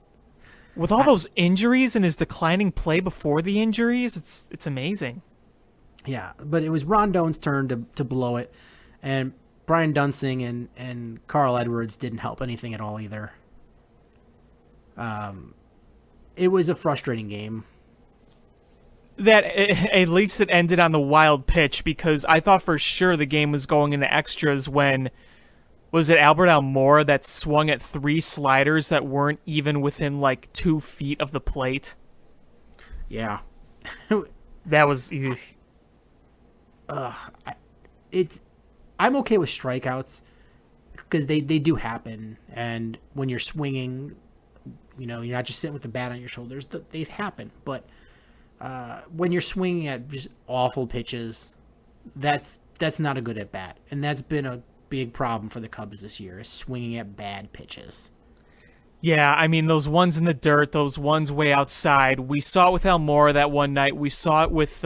With all those injuries and his declining play before the injuries, it's amazing. Yeah, but it was Rondon's turn to blow it, and Brian Dunsing and Carl Edwards didn't help anything at all either. It was a frustrating game. That at least it ended on the wild pitch, because I thought for sure the game was going into extras when, was it Albert Almora that swung at 3 sliders that weren't even within 2 feet of the plate? Yeah. That was... I'm okay with strikeouts because they do happen, and when you're swinging, you're not just sitting with the bat on your shoulders. They happen, but when you're swinging at just awful pitches, that's not a good at bat, and that's been a big problem for the Cubs this year, is swinging at bad pitches. Yeah, I mean, those ones in the dirt, those ones way outside. We saw it with Almora that one night. We saw it with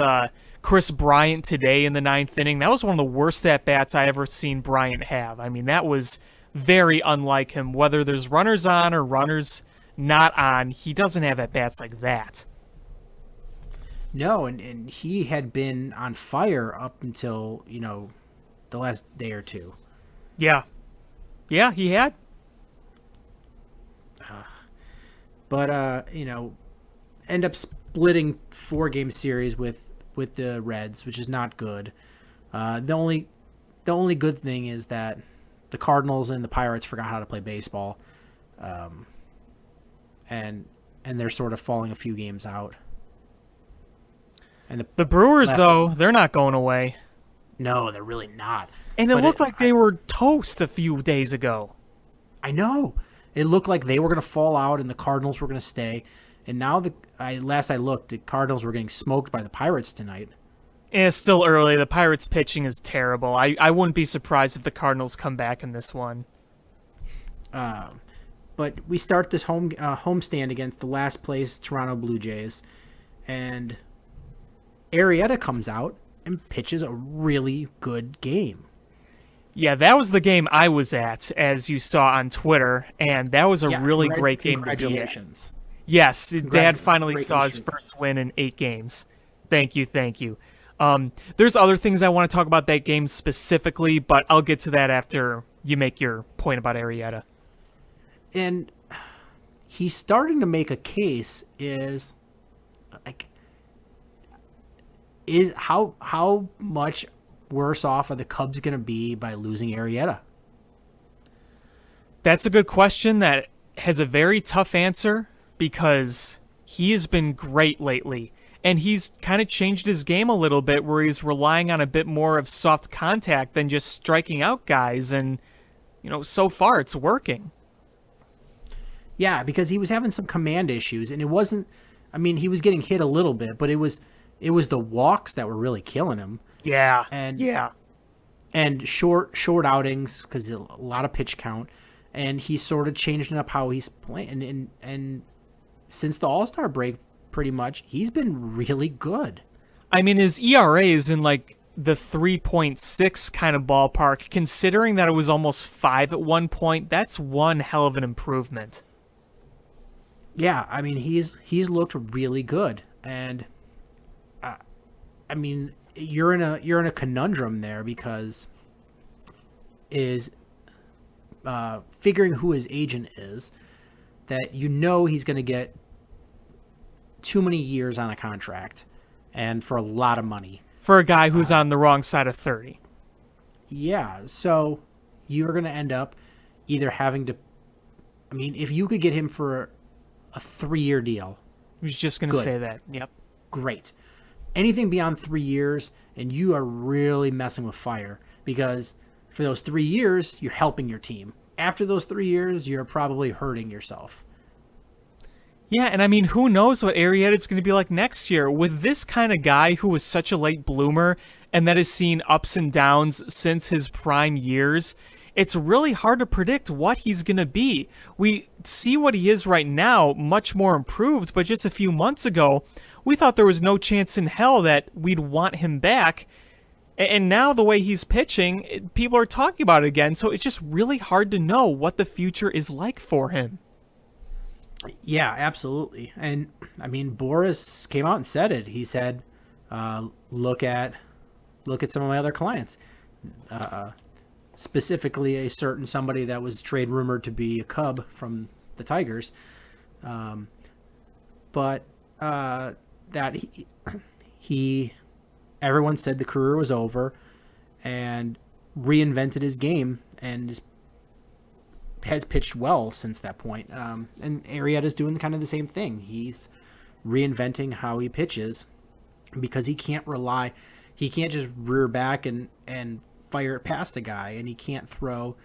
Chris Bryant today in the 9th inning. That was one of the worst at-bats I ever seen Bryant have. I mean, that was very unlike him. Whether there's runners on or runners not on, he doesn't have at-bats like that. No, and he had been on fire up until, the last day or two. Yeah. Yeah, he had. But, end up splitting 4-game series with the Reds, which is not good. The only good thing is that the Cardinals and the Pirates forgot how to play baseball. And they're sort of falling a few games out. And the Brewers, though, they're not going away. No, they're really not. And it looked like they were toast a few days ago. I know. It looked like they were going to fall out and the Cardinals were going to stay. And now, last I looked, the Cardinals were getting smoked by the Pirates tonight. And it's still early. The Pirates' pitching is terrible. I wouldn't be surprised if the Cardinals come back in this one. But we start this homestand against the last place Toronto Blue Jays. And Arrieta comes out and pitches a really good game. Yeah, that was the game I was at, as you saw on Twitter, and that was a really great game to be at. Congratulations. Yes, Dad finally saw his first win in 8 games. Thank you. There's other things I want to talk about that game specifically, but I'll get to that after you make your point about Arrieta. And he's starting to make a case is how much worse off are the Cubs going to be by losing Arrieta? That's a good question that has a very tough answer, because he has been great lately. And he's kind of changed his game a little bit, where he's relying on a bit more of soft contact than just striking out guys. And so far it's working. Yeah, because he was having some command issues, and it wasn't. I mean, he was getting hit a little bit, but it was the walks that were really killing him. Yeah. And yeah. and short outings because a lot of pitch count, and he sort of changed up how he's playing. And since the All-Star break, pretty much he's been really good. I mean, his ERA is in like the 3.6 kind of ballpark. Considering that it was almost 5 at one point, that's one hell of an improvement. Yeah, I mean he's looked really good, and I mean you're in a conundrum there because is figuring who his agent is, that he's going to get too many years on a contract and for a lot of money For a guy who's on the wrong side of 30. Yeah, so you're going to end up either having to, I mean, if you could get him for a 3-year deal, I was just going to say that. Yep. great. Anything beyond 3 years, and you are really messing with fire, because for those 3 years, you're helping your team. After those 3 years, you're probably hurting yourself. Yeah, and I mean, who knows what Arrieta's going to be like next year with this kind of guy who was such a late bloomer and that has seen ups and downs since his prime years. It's really hard to predict what he's going to be. We see what he is right now, much more improved, but just a few months ago, we thought there was no chance in hell that we'd want him back. And now the way he's pitching, people are talking about it again, so it's just really hard to know what the future is like for him. Yeah, absolutely. And I mean, Boris came out and said it. He said, look at some of my other clients. Specifically a certain somebody that was trade rumored to be a Cub from the Tigers. But that he everyone said the career was over and reinvented his game and has pitched well since that point. And Arrieta's doing kind of the same thing. He's reinventing how he pitches because he can't just rear back and fire it past a guy, and he can't throw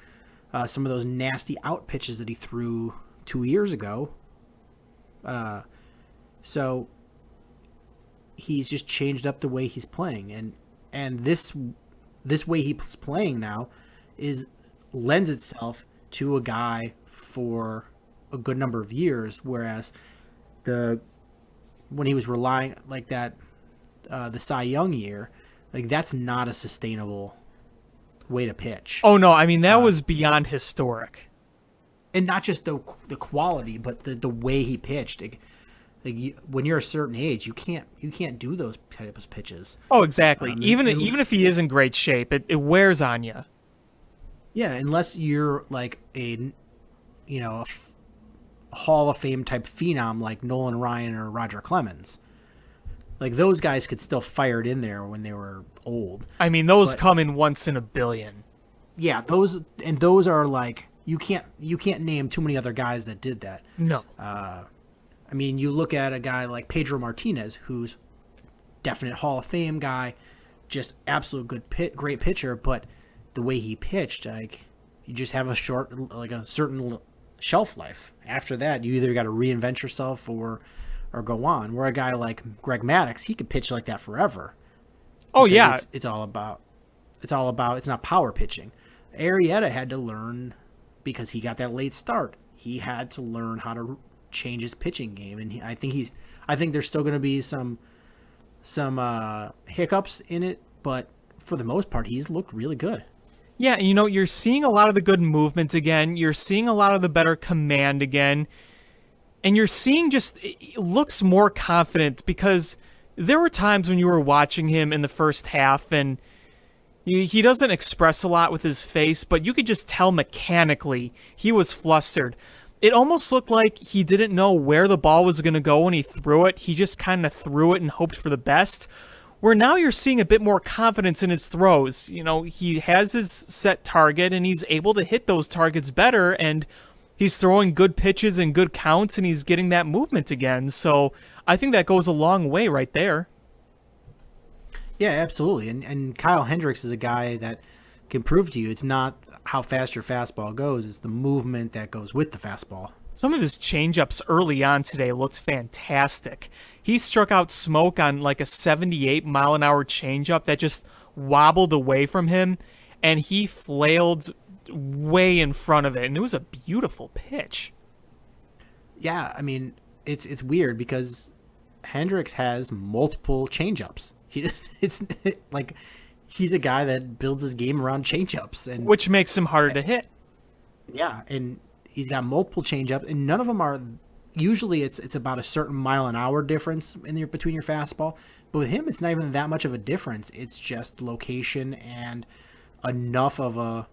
some of those nasty out pitches that he threw 2 years ago. So he's just changed up the way he's playing, and this way he's playing now lends itself to a guy for a good number of years, whereas when he was relying like that, the Cy Young year, like that's not a sustainable way to pitch. Oh no, I mean that was beyond historic. And not just the quality, but the way he pitched. When you're a certain age, you can't do those types of pitches. Oh, exactly. Even if he is in great shape, it wears on you. Yeah, unless you're like a Hall of Fame type phenom like Nolan Ryan or Roger Clemens. Like those guys could still fire it in there when they were old. I mean, those come in once in a billion. Yeah, those are like you can't name too many other guys that did that. No. I mean, you look at a guy like Pedro Martinez, who's definite Hall of Fame guy, just absolute great pitcher, but the way he pitched, like you just have a certain shelf life. After that, you either got to reinvent yourself or go on. Where a guy like Greg Maddux, he could pitch like that forever. Oh yeah, it's not power pitching. Arrieta had to learn, because he got that late start. He had to learn how to change his pitching game, and I think there's still going to be some hiccups in it, but for the most part, he's looked really good. Yeah, you're seeing a lot of the good movement again. You're seeing a lot of the better command again. And you're seeing it looks more confident, because there were times when you were watching him in the first half and he doesn't express a lot with his face, but you could just tell mechanically he was flustered. It almost looked like he didn't know where the ball was going to go when he threw it. He just kind of threw it and hoped for the best. Where now you're seeing a bit more confidence in his throws. He has his set target and he's able to hit those targets better, and he's throwing good pitches and good counts, and he's getting that movement again. So I think that goes a long way right there. Yeah, absolutely. And Kyle Hendricks is a guy that can prove to you. It's not how fast your fastball goes, it's the movement that goes with the fastball. Some of his changeups early on today looked fantastic. He struck out Smoke on like a 78-mile-an-hour changeup that just wobbled away from him, and he flailed way in front of it, and it was a beautiful pitch. Yeah, I mean, it's weird because Hendricks has multiple changeups. It's like he's a guy that builds his game around changeups, and Which makes him harder to hit. yeah, and he's got multiple changeups, and none of them are. Usually, it's about a certain mile an hour difference between your fastball, but with him, it's not even that much of a difference. It's just location and enough of a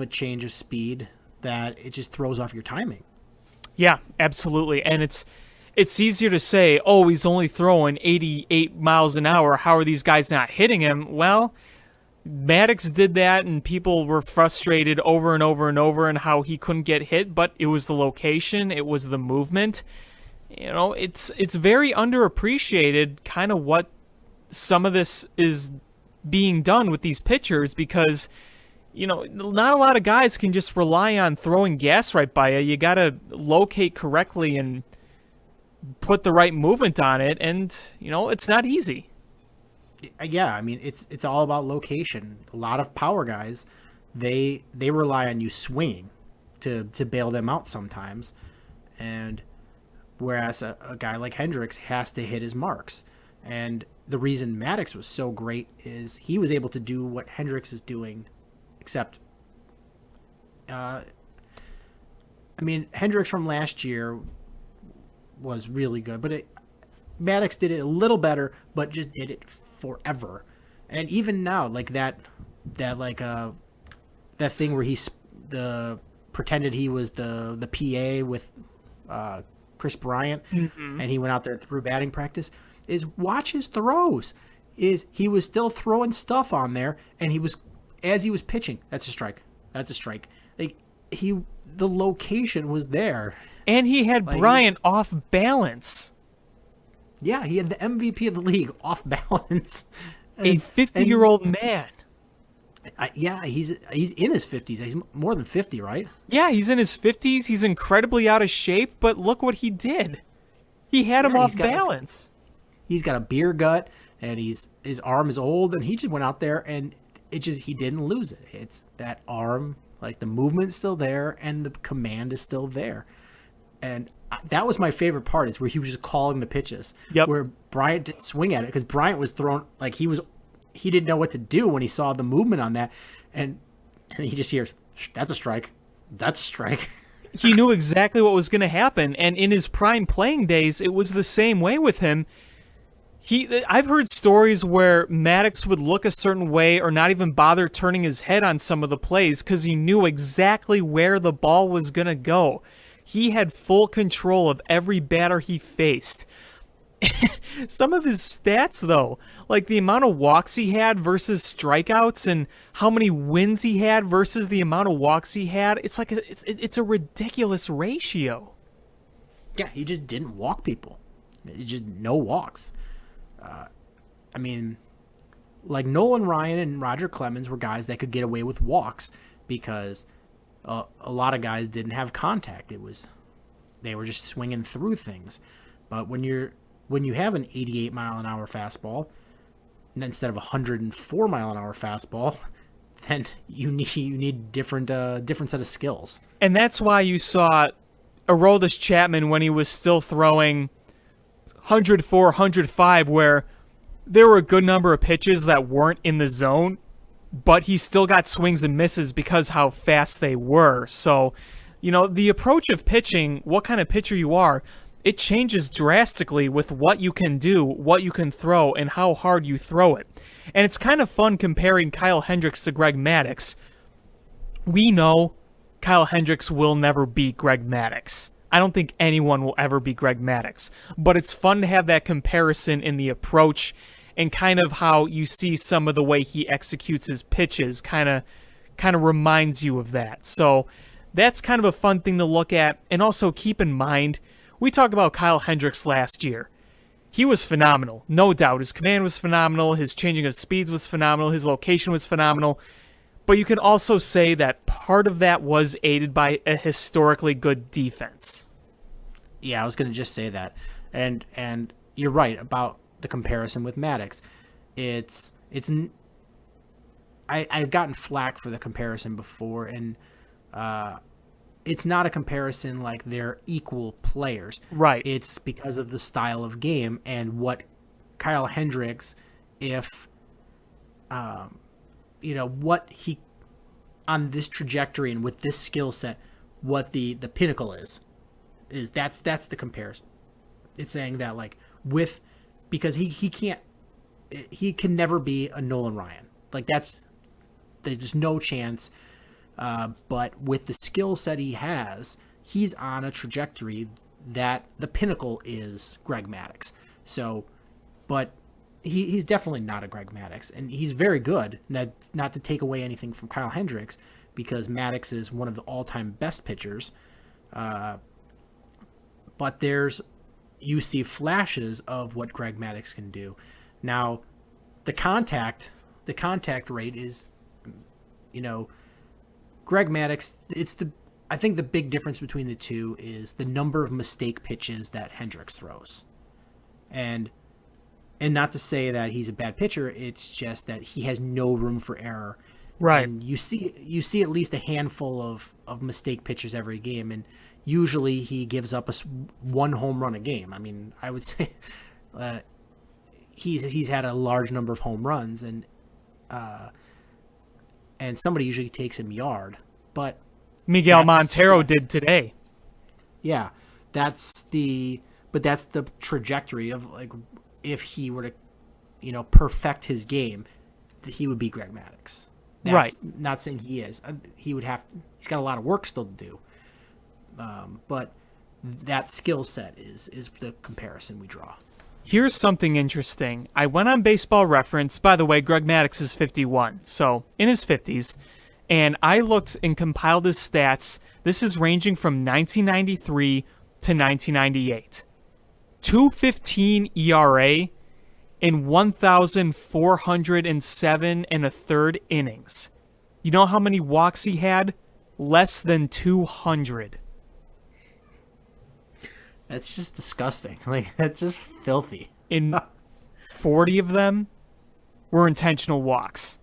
change of speed that it just throws off your timing. Yeah, absolutely. And it's easier to say, oh, he's only throwing 88 miles an hour. How are these guys not hitting him? Well, Maddox did that, and people were frustrated over and over and over and how he couldn't get hit, but it was the location, it was the movement. You know, it's very underappreciated kind of what some of this is being done with these pitchers, because you know, not a lot of guys can just rely on throwing gas right by you. You got to locate correctly and put the right movement on it, and you know, it's not easy. Yeah, I mean, it's all about location. A lot of power guys, they rely on you swinging to bail them out sometimes, and whereas a guy like Hendricks has to hit his marks. And the reason Maddox was so great is he was able to do what Hendricks is doing, except, I mean, Hendricks from last year was really good, but Maddox did it a little better, but just did it forever. And even now, like that thing where he pretended he was the PA with Chris Bryant, and he went out there through batting practice. Is watch his throws. Is he was still throwing stuff on there, and as he was pitching, that's a strike. That's a strike. Like the location was there. And he had Bryant off balance. Yeah, he had the MVP of the league off balance. A 50-year-old man. Yeah, he's in his 50s. He's more than 50, right? Yeah, he's in his 50s. He's incredibly out of shape, but look what he did. He had him off balance. He's got a beer gut, and his arm is old, and he just went out there, and he didn't lose it. It's that arm, like the movement's still there, and the command is still there. And that was my favorite part, is where he was just calling the pitches. Yep. Where Bryant didn't swing at it, because Bryant was thrown, like he didn't know what to do when he saw the movement on that, and he just hears, that's a strike. That's a strike. He knew exactly what was going to happen, and in his prime playing days, it was the same way with him. I've heard stories where Maddox would look a certain way or not even bother turning his head on some of the plays because he knew exactly where the ball was going to go. He had full control of every batter he faced. Some of his stats, though, like the amount of walks he had versus strikeouts and how many wins he had versus the amount of walks he had, it's like it's a ridiculous ratio. Yeah, he just didn't walk people. He just no walks. I mean, like Nolan Ryan and Roger Clemens were guys that could get away with walks because a lot of guys didn't have contact. They were just swinging through things. But when you have an 88 mile an hour fastball instead of a 104 mile an hour fastball, then you need different set of skills. And that's why you saw Aroldis Chapman when he was still throwing 104, 105, where there were a good number of pitches that weren't in the zone, but he still got swings and misses because how fast they were. So, you know, the approach of pitching, what kind of pitcher you are, it changes drastically with what you can do, what you can throw, and how hard you throw it. And it's kind of fun comparing Kyle Hendricks to Greg Maddux. We know Kyle Hendricks will never beat Greg Maddux. I don't think anyone will ever be Greg Maddux. But it's fun to have that comparison in the approach and kind of how you see some of the way he executes his pitches kind of reminds you of that. So that's kind of a fun thing to look at. And also keep in mind, we talked about Kyle Hendricks last year. He was phenomenal, no doubt. His command was phenomenal. His changing of speeds was phenomenal. His location was phenomenal. But you can also say that part of that was aided by a historically good defense. Yeah, I was going to just say that. And you're right about the comparison with Maddox. I've gotten flack for the comparison before, and it's not a comparison like they're equal players. Right. It's because of the style of game and what Kyle Hendricks, if what he on this trajectory and with this skill set, what the pinnacle is that's the comparison. It's saying that like because he can never be a Nolan Ryan. Like there's just no chance. But with the skill set he has, he's on a trajectory that the pinnacle is Greg Maddux. So, but he's definitely not a Greg Maddux, and he's very good. Not to take away anything from Kyle Hendricks, because Maddux is one of the all-time best pitchers. But you see flashes of what Greg Maddux can do. Now, the contact rate is, Greg Maddux, I think the big difference between the two is the number of mistake pitches that Hendricks throws. And not to say that he's a bad pitcher, it's just that he has no room for error. Right. And you see at least a handful of mistake pitches every game, and usually he gives up one home run a game. I mean, I would say he's had a large number of home runs, and somebody usually takes him yard. But Miguel Montero did today. Yeah, that's the trajectory of, like, if he were to, perfect his game, he would be Greg Maddux. Right. Not saying he is. He's got a lot of work still to do. But that skill set is the comparison we draw. Here's something interesting. I went on Baseball Reference. By the way, Greg Maddux is 51, so in his 50s. And I looked and compiled his stats. This is ranging from 1993 to 1998. 2.15 ERA in 1,407 and a third innings. You know how many walks he had? Less than 200. That's just disgusting. Like, that's just filthy. In 40 of them were intentional walks.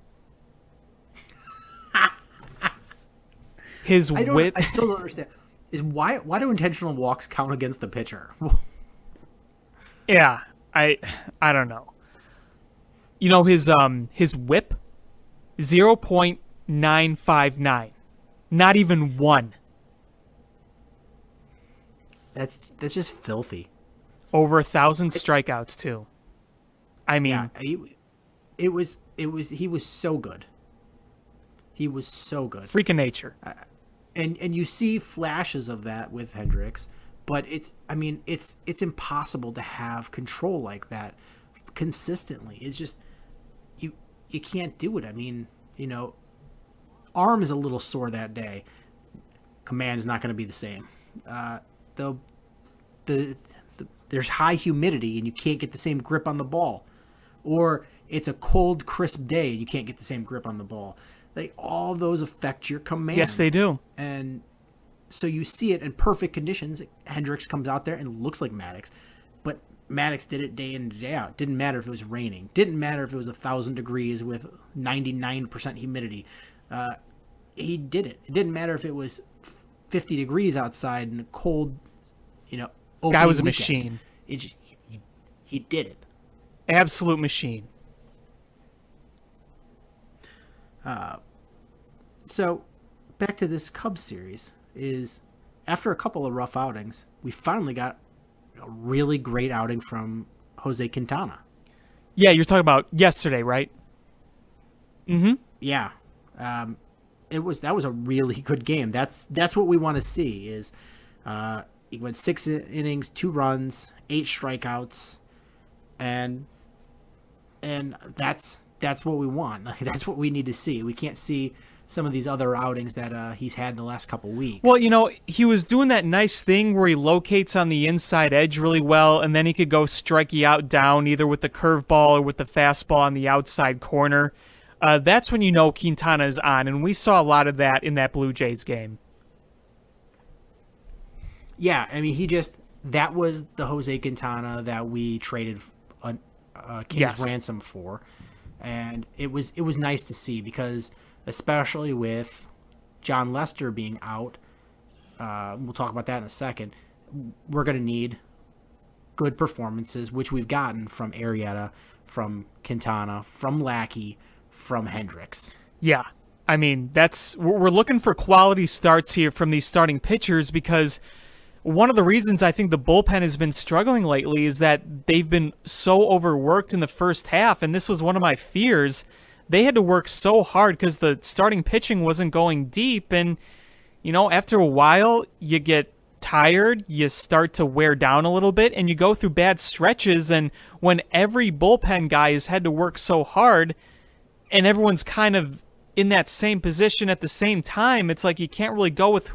His whip. I still don't understand. Is why do intentional walks count against the pitcher? Yeah, I don't know. His whip, 0.959, not even 1. That's just filthy. Over 1,000 strikeouts too. I mean, yeah, he was so good. He was so good. Freak of nature. And you see flashes of that with Hendricks, but it's impossible to have control like that consistently. It's just you can't do it. I mean, arm is a little sore that day. Command is not going to be the same. There's high humidity and you can't get the same grip on the ball, or it's a cold, crisp day and you can't get the same grip on the ball. All those affect your command. Yes, they do. And so you see it in perfect conditions. Hendricks comes out there and looks like Maddux, but Maddux did it day in and day out. Didn't matter if it was raining. Didn't matter if it was 1,000 degrees with 99% humidity. He did it. It didn't matter if it was 50 degrees outside and a cold, Guy was a weekend. machine. He did it. Absolute machine. So back to this Cubs series is, after a couple of rough outings, we finally got a really great outing from Jose Quintana. Yeah, you're talking about yesterday, right? Mm-hmm. Yeah. That was a really good game. That's what we want to see is, he went 6 innings, 2 runs, 8 strikeouts, and that's what we want. That's what we need to see. We can't see some of these other outings that he's had in the last couple weeks. Well, he was doing that nice thing where he locates on the inside edge really well, and then he could go strike you out down either with the curveball or with the fastball on the outside corner. that's when you know Quintana is on, and we saw a lot of that in that Blue Jays game. Yeah, I mean, that was the Jose Quintana that we traded King's ransom for, and it was nice to see because especially with John Lester being out, we'll talk about that in a second. We're going to need good performances, which we've gotten from Arrieta, from Quintana, from Lackey, from Hendricks. Yeah, I mean, we're looking for quality starts here from these starting pitchers because one of the reasons I think the bullpen has been struggling lately is that they've been so overworked in the first half, and this was one of my fears. They had to work so hard because the starting pitching wasn't going deep, and, after a while, you get tired, you start to wear down a little bit, and you go through bad stretches, and when every bullpen guy has had to work so hard, and everyone's kind of in that same position at the same time, it's like you can't really go with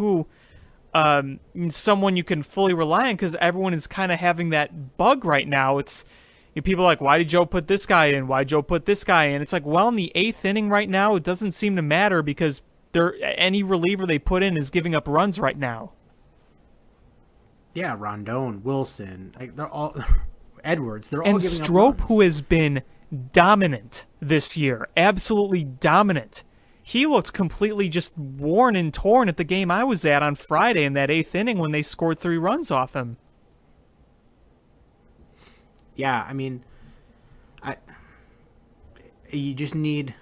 someone you can fully rely on because everyone is kind of having that bug right now. It's people are like, why did Joe put this guy in? Why did Joe put this guy in? It's like, well, in the 8th inning right now, it doesn't seem to matter because any reliever they put in is giving up runs right now. Yeah, Rondon, Wilson, they're all Edwards. They're all and giving Strop, up runs. who has been dominant this year, absolutely dominant. He looked completely just worn and torn at the game I was at on Friday in that 8th inning when they scored 3 runs off him. Yeah, I mean, you just need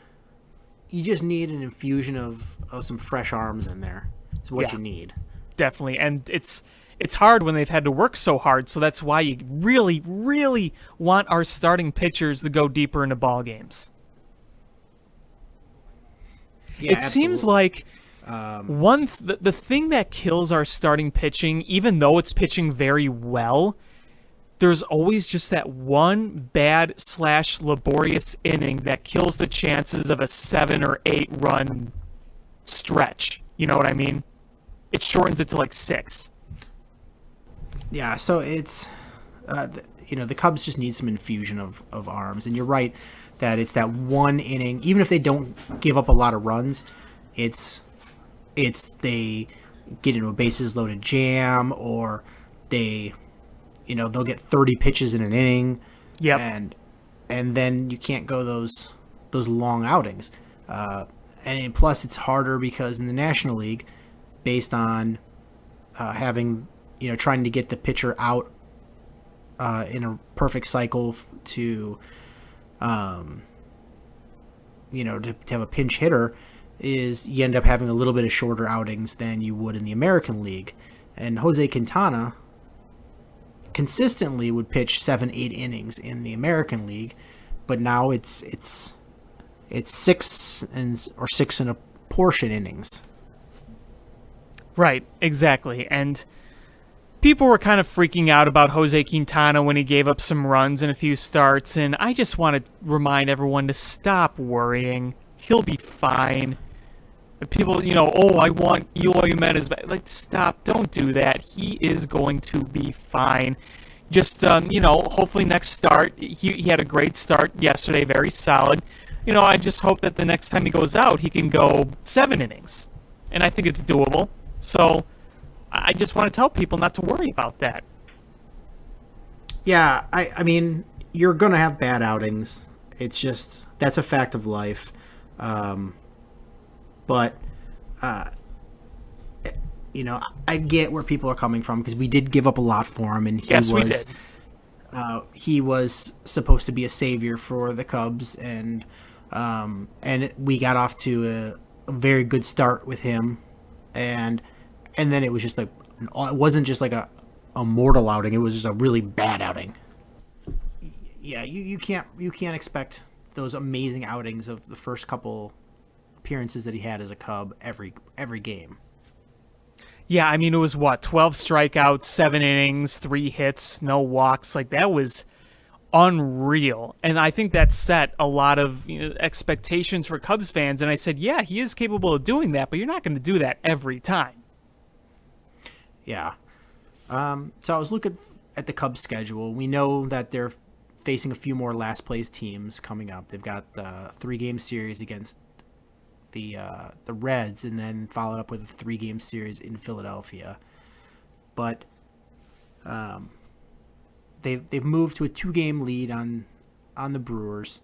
an infusion of some fresh arms in there. It's what you need. Definitely, and it's hard when they've had to work so hard, so that's why you really, really want our starting pitchers to go deeper into ball games. Yeah, it seems like the thing that kills our starting pitching, even though it's pitching very well, there's always just that one bad / laborious inning that kills the chances of a 7 or 8 run stretch. You know what I mean? It shortens it to like 6. Yeah, so it's the Cubs just need some infusion of arms, and you're right that it's that one inning. Even if they don't give up a lot of runs, it's they get into a bases loaded jam, or they'll get 30 pitches in an inning. Yep. And then you can't go those long outings. And plus it's harder because in the National League, based on having trying to get the pitcher out in a perfect cycle to have a pinch hitter, is you end up having a little bit of shorter outings than you would in the American League. And Jose Quintana consistently would pitch 7-8 innings in the American League, but now it's 6 or 6 and a portion innings. Right, exactly. And people were kind of freaking out about Jose Quintana when he gave up some runs in a few starts, and I just want to remind everyone to stop worrying. He'll be fine. People, I want Eloy Jimenez back. Like, stop. Don't do that. He is going to be fine. Just, hopefully next start. He had a great start yesterday, very solid. I just hope that the next time he goes out, he can go 7 innings. And I think it's doable. So I just want to tell people not to worry about that. Yeah, I mean, you're going to have bad outings. It's just, that's a fact of life. But I get where people are coming from because we did give up a lot for him, and he was supposed to be a savior for the Cubs, and we got off to a very good start with him, and then it was just like, it wasn't just like a mortal outing; it was just a really bad outing. Yeah, you can't expect those amazing outings of the first couple appearances that he had as a Cub every game. Yeah, I mean, it was 12 strikeouts, 7 innings, 3 hits, no walks. Like, that was unreal. And I think that set a lot of expectations for Cubs fans. And I said, yeah, he is capable of doing that, but you're not going to do that every time. Yeah. So I was looking at the Cubs schedule. We know that their facing a few more last place teams coming up. They've got a 3-game series against the Reds, and then followed up with a 3-game series in Philadelphia. But they've moved to a 2-game lead on the Brewers,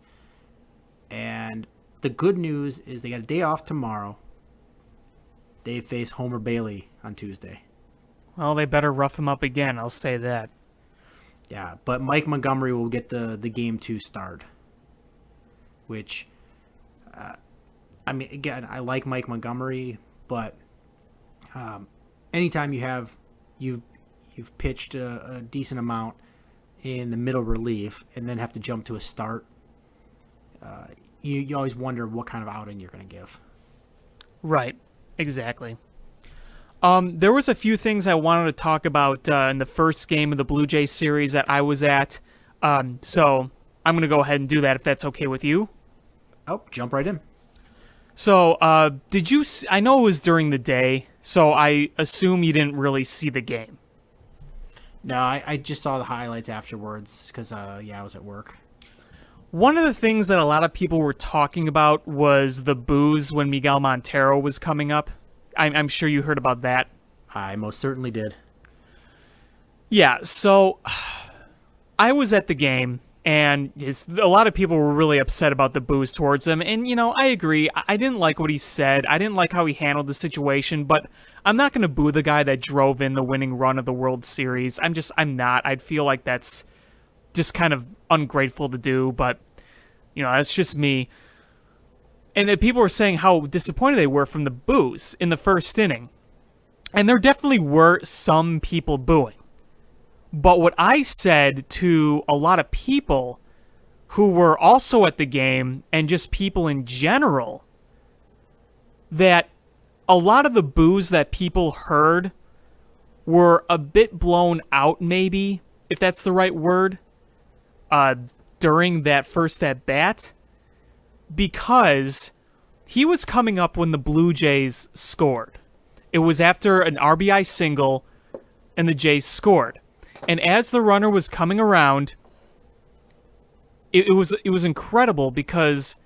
and the good news is they got a day off tomorrow. They face Homer Bailey on Tuesday. Well, they better rough him up again, I'll say that. Yeah, but Mike Montgomery will get the Game 2 start, which, I mean, again, I like Mike Montgomery, but anytime you've pitched a decent amount in the middle relief and then have to jump to a start, you always wonder what kind of outing you're going to give. Right, exactly. There was a few things I wanted to talk about in the first game of the Blue Jays series that I was at, so I'm going to go ahead and do that if that's okay with you. Oh, jump right in. So, I know it was during the day, so I assume you didn't really see the game. No, I just saw the highlights afterwards because, I was at work. One of the things that a lot of people were talking about was the boos when Miguel Montero was coming up. I'm sure you heard about that. I most certainly did. Yeah, so I was at the game, and a lot of people were really upset about the boos towards him. And, I agree. I didn't like what he said. I didn't like how he handled the situation, but I'm not going to boo the guy that drove in the winning run of the World Series. I'm not. I'd feel like that's just kind of ungrateful to do, but, that's just me. And then people were saying how disappointed they were from the boos in the first inning. And there definitely were some people booing. But what I said to a lot of people who were also at the game, and just people in general, that a lot of the boos that people heard were a bit blown out, maybe, if that's the right word, during that first at-bat, because he was coming up when the Blue Jays scored. It was after an RBI single, and the Jays scored. And as the runner was coming around, it was incredible because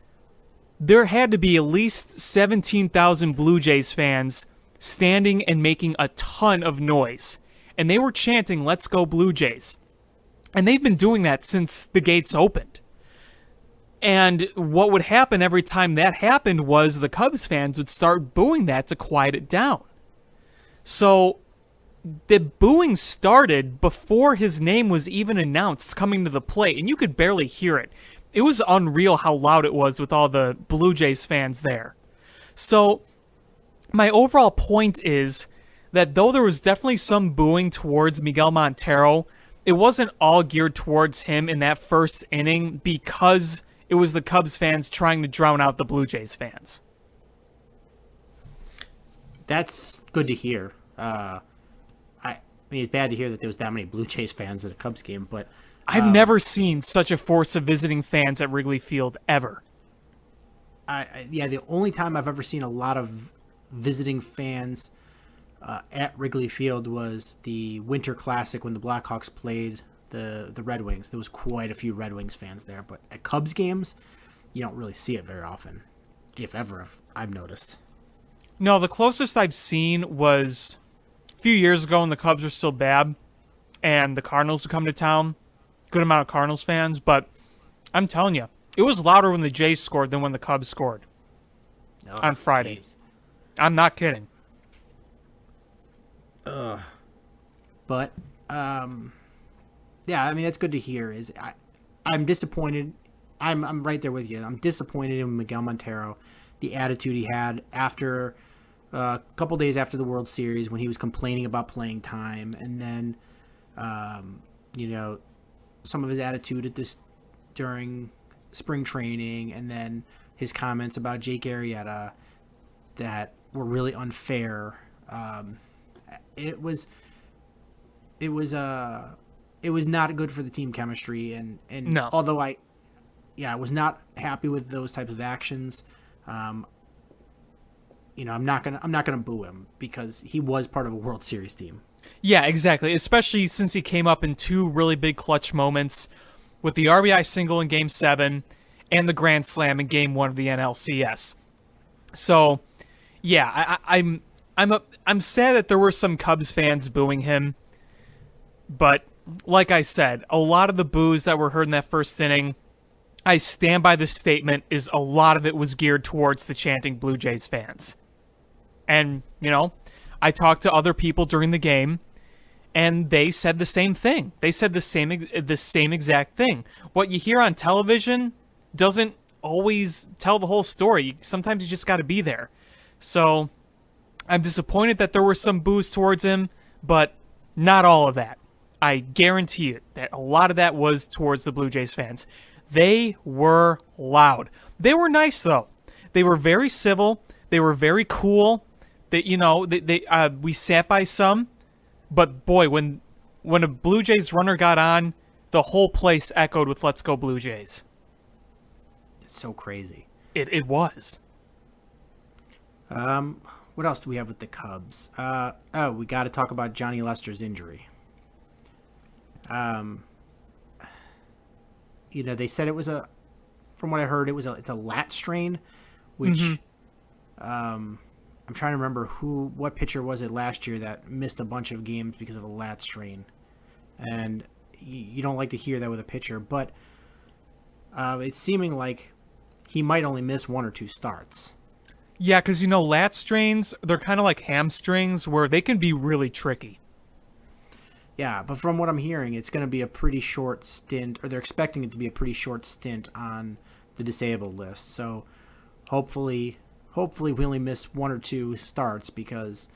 there had to be at least 17,000 Blue Jays fans standing and making a ton of noise. And they were chanting, "Let's go Blue Jays." And they've been doing that since the gates opened. And what would happen every time that happened was the Cubs fans would start booing that to quiet it down. So the booing started before his name was even announced coming to the plate, and you could barely hear it. It was unreal how loud it was with all the Blue Jays fans there. So my overall point is that though there was definitely some booing towards Miguel Montero, it wasn't all geared towards him in that first inning because it was the Cubs fans trying to drown out the Blue Jays fans. That's good to hear. I mean, it's bad to hear that there was that many Blue Jays fans at a Cubs game, but I've never seen such a force of visiting fans at Wrigley Field ever. The only time I've ever seen a lot of visiting fans at Wrigley Field was the Winter Classic when the Blackhawks played the Red Wings. There was quite a few Red Wings fans there, but at Cubs games, you don't really see it very often, if ever, I've noticed. No, the closest I've seen was a few years ago when the Cubs were still bad and the Cardinals would come to town. Good amount of Cardinals fans, but I'm telling you, it was louder when the Jays scored than when the Cubs scored on Friday. Geez. I'm not kidding. But, yeah, I mean, that's good to hear. I'm disappointed. I'm right there with you. I'm disappointed in Miguel Montero, the attitude he had after a couple days after the World Series when he was complaining about playing time, and then, some of his attitude during spring training, and then his comments about Jake Arrieta that were really unfair. It was not good for the team chemistry, and No. Although I was not happy with those types of actions. I'm not gonna boo him because he was part of a World Series team. Yeah, exactly. Especially since he came up in two really big clutch moments with the RBI single in Game 7 and the grand slam in Game 1 of the NLCS. So, yeah, I'm sad that there were some Cubs fans booing him, but like I said, a lot of the boos that were heard in that first inning, I stand by the statement, is a lot of it was geared towards the chanting Blue Jays fans. And, I talked to other people during the game, and they said the same thing. They said the same exact thing. What you hear on television doesn't always tell the whole story. Sometimes you just got to be there. So I'm disappointed that there were some boos towards him, but not all of that. I guarantee you that a lot of that was towards the Blue Jays fans. They were loud. They were nice, though. They were very civil. They were very cool. We sat by some. But boy, when a Blue Jays runner got on, the whole place echoed with "Let's go Blue Jays." It's so crazy. It was. What else do we have with the Cubs? We got to talk about Johnny Lester's injury. They said it was from what I heard, it's a lat strain, which, I'm trying to remember what pitcher was it last year that missed a bunch of games because of a lat strain. And you don't like to hear that with a pitcher, but it's seeming like he might only miss 1 or 2 starts. Yeah, because lat strains, they're kind of like hamstrings where they can be really tricky. Yeah, but from what I'm hearing, it's going to be a pretty short stint, or they're expecting it to be a pretty short stint on the disabled list. So hopefully we only miss 1 or 2 starts because,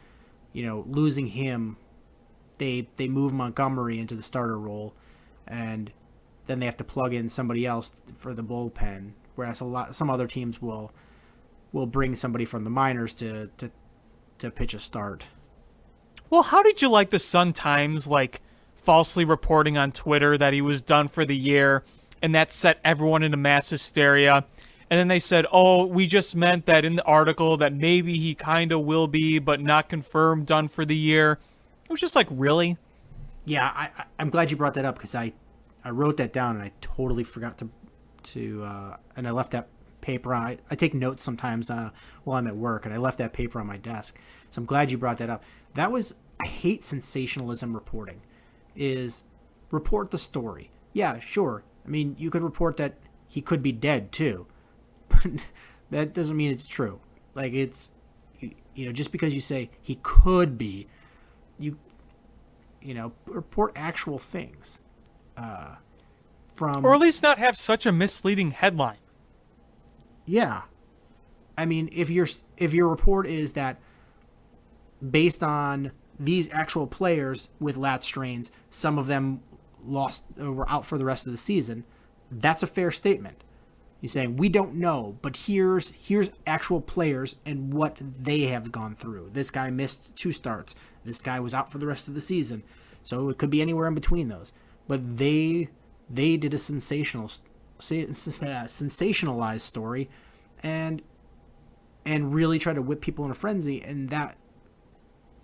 losing him, they move Montgomery into the starter role, and then they have to plug in somebody else for the bullpen. Whereas some other teams will bring somebody from the minors to pitch a start. Well, how did you like the Sun-Times, falsely reporting on Twitter that he was done for the year, and that set everyone into mass hysteria? And then they said, we just meant that in the article that maybe he kind of will be, but not confirmed, done for the year. It was just really? Yeah, I'm glad you brought that up because I wrote that down and I totally forgot to and I left that paper on. I take notes sometimes while I'm at work, and I left that paper on my desk. So I'm glad you brought that up. I hate sensationalism reporting. Is report the story. Yeah, sure. I mean, you could report that he could be dead too. But that doesn't mean it's true. It's, just because you say he could be, report actual things. Or at least not have such a misleading headline. Yeah. I mean, if your report is that based on these actual players with lat strains, some of them were out for the rest of the season, that's a fair statement. You're saying, we don't know, but here's actual players and what they have gone through. This guy missed 2 starts. This guy was out for the rest of the season. So it could be anywhere in between those. But they did a sensationalized story and really tried to whip people in a frenzy, and that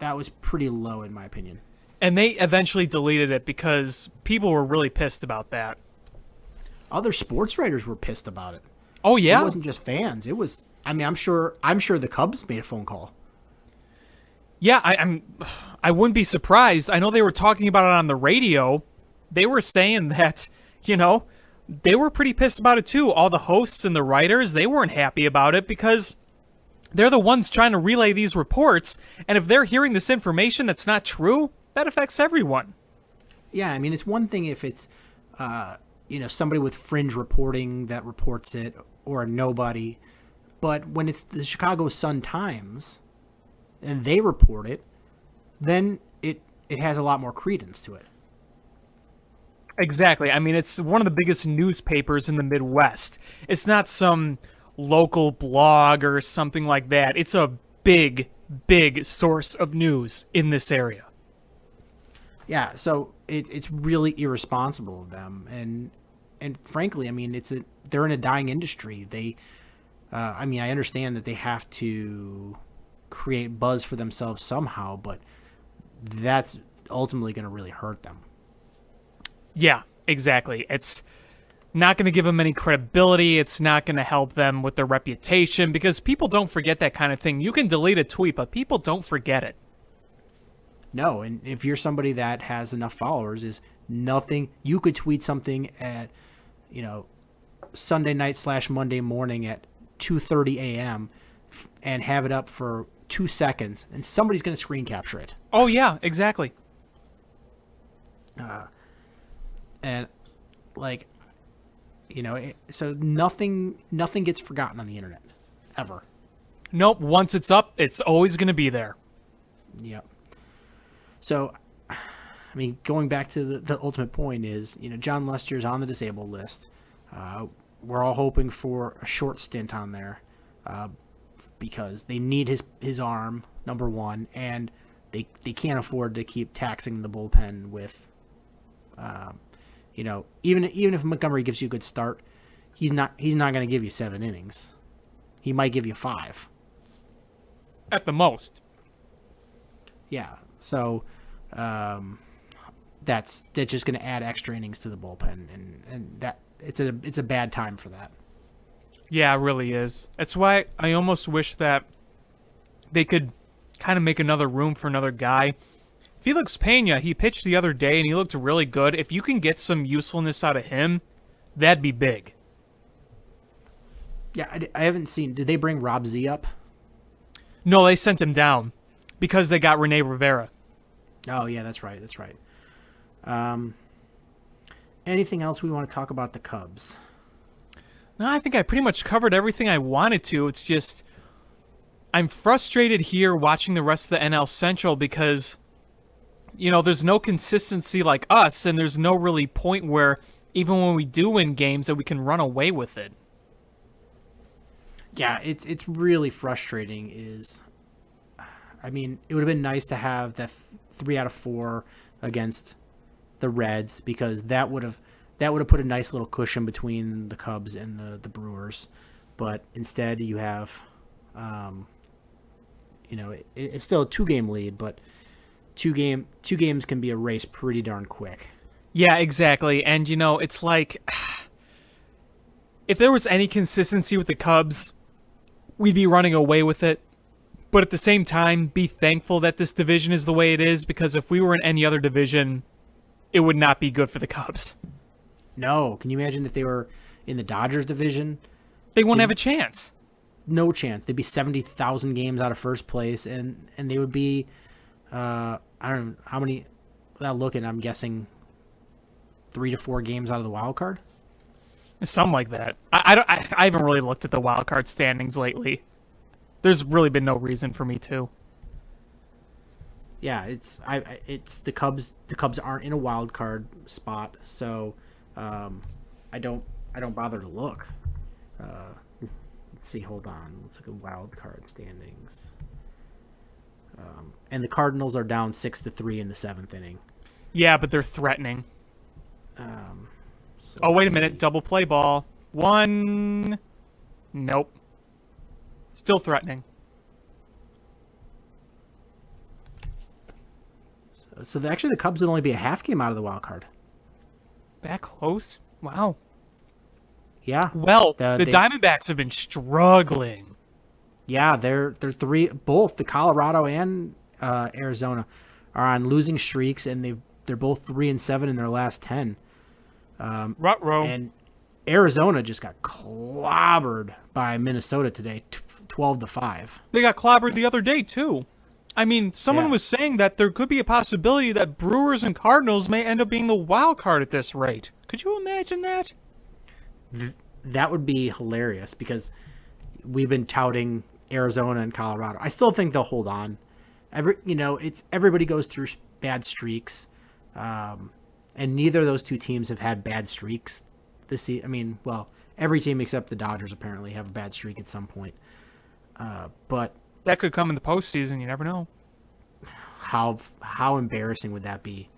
was pretty low in my opinion. And they eventually deleted it because people were really pissed about that. Other sports writers were pissed about it. Oh yeah, it wasn't just fans. It was. I mean, I'm sure the Cubs made a phone call. Yeah, I wouldn't be surprised. I know they were talking about it on the radio. They were saying that, they were pretty pissed about it too. All the hosts and the writers, they weren't happy about it because they're the ones trying to relay these reports. And if they're hearing this information that's not true, that affects everyone. Yeah, I mean, it's one thing if it's, somebody with fringe reporting that reports it or a nobody. But when it's the Chicago Sun-Times and they report it, then it has a lot more credence to it. Exactly. I mean, it's one of the biggest newspapers in the Midwest. It's not some local blog or something like that. It's a big, big source of news in this area. Yeah, so it's really irresponsible of them, and frankly, I mean, they're in a dying industry. I understand that they have to create buzz for themselves somehow, but that's ultimately going to really hurt them. Yeah, exactly. not going to give them any credibility. It's not going to help them with their reputation because people don't forget that kind of thing. You can delete a tweet, but people don't forget it. No, and if you're somebody that has enough followers, is nothing. You could tweet something at, Sunday night / Monday morning at 2:30 a.m. and have it up for 2 seconds, and somebody's going to screen capture it. Oh, yeah, exactly. And so nothing gets forgotten on the internet, ever. Nope, once it's up, it's always going to be there. Yep. So, going back to the ultimate point is, John Lester's on the disabled list. We're all hoping for a short stint on there because they need his arm, number one, and they can't afford to keep taxing the bullpen with, even if Montgomery gives you a good start, he's not going to give you 7 innings. He might give you 5. At the most. Yeah. So that's just going to add extra innings to the bullpen, and that it's a bad time for that. Yeah, it really is. That's why I almost wish that they could kind of make another room for another guy. Felix Pena, he pitched the other day and he looked really good. If you can get some usefulness out of him, that'd be big. Yeah, I haven't seen. Did they bring Rob Z up? No, they sent him down because they got Rene Rivera. Oh, yeah, that's right. Anything else we want to talk about the Cubs? No, I think I pretty much covered everything I wanted to. It's just I'm frustrated here watching the rest of the NL Central because, there's no consistency like us, and there's no really point where even when we do win games that we can run away with it. Yeah, it's really frustrating. It would have been nice to have that 3 out of 4 against the Reds because that would have put a nice little cushion between the Cubs and the Brewers. But instead, you have, it's still a 2-game lead, but two games can be erased pretty darn quick. Yeah, exactly. And it's like if there was any consistency with the Cubs, we'd be running away with it. But at the same time, be thankful that this division is the way it is, because if we were in any other division, it would not be good for the Cubs. No. Can you imagine if they were in the Dodgers division? They wouldn't have a chance. No chance. They'd be 70,000 games out of first place, and they would be, I don't know how many, without looking, I'm guessing 3 to 4 games out of the wild card? Something like that. I haven't really looked at the wild card standings lately. There's really been no reason for me to. Yeah, it's the Cubs. The Cubs aren't in a wild card spot, so I don't bother to look. Let's see. Hold on. Let's look at wild card standings. And the Cardinals are down 6-3 in the 7th inning. Yeah, but they're threatening. So wait a minute. Double play ball. 1. Nope. Still threatening. So actually, the Cubs would only be a half game out of the wild card. That close? Wow. Yeah. Well, the Diamondbacks have been struggling. Yeah, they're 3. Both the Colorado and Arizona are on losing streaks, and they're both 3-7 in their last 10. Ruh-roh. And Arizona just got clobbered by Minnesota today, 12-5. They got clobbered the other day, too. Someone was saying that there could be a possibility that Brewers and Cardinals may end up being the wild card at this rate. Could you imagine that? That would be hilarious because we've been touting Arizona and Colorado. I still think they'll hold on. Everybody goes through bad streaks, and neither of those two teams have had bad streaks this season. Every team except the Dodgers apparently have a bad streak at some point. But that could come in the postseason. You never know. How embarrassing would that be?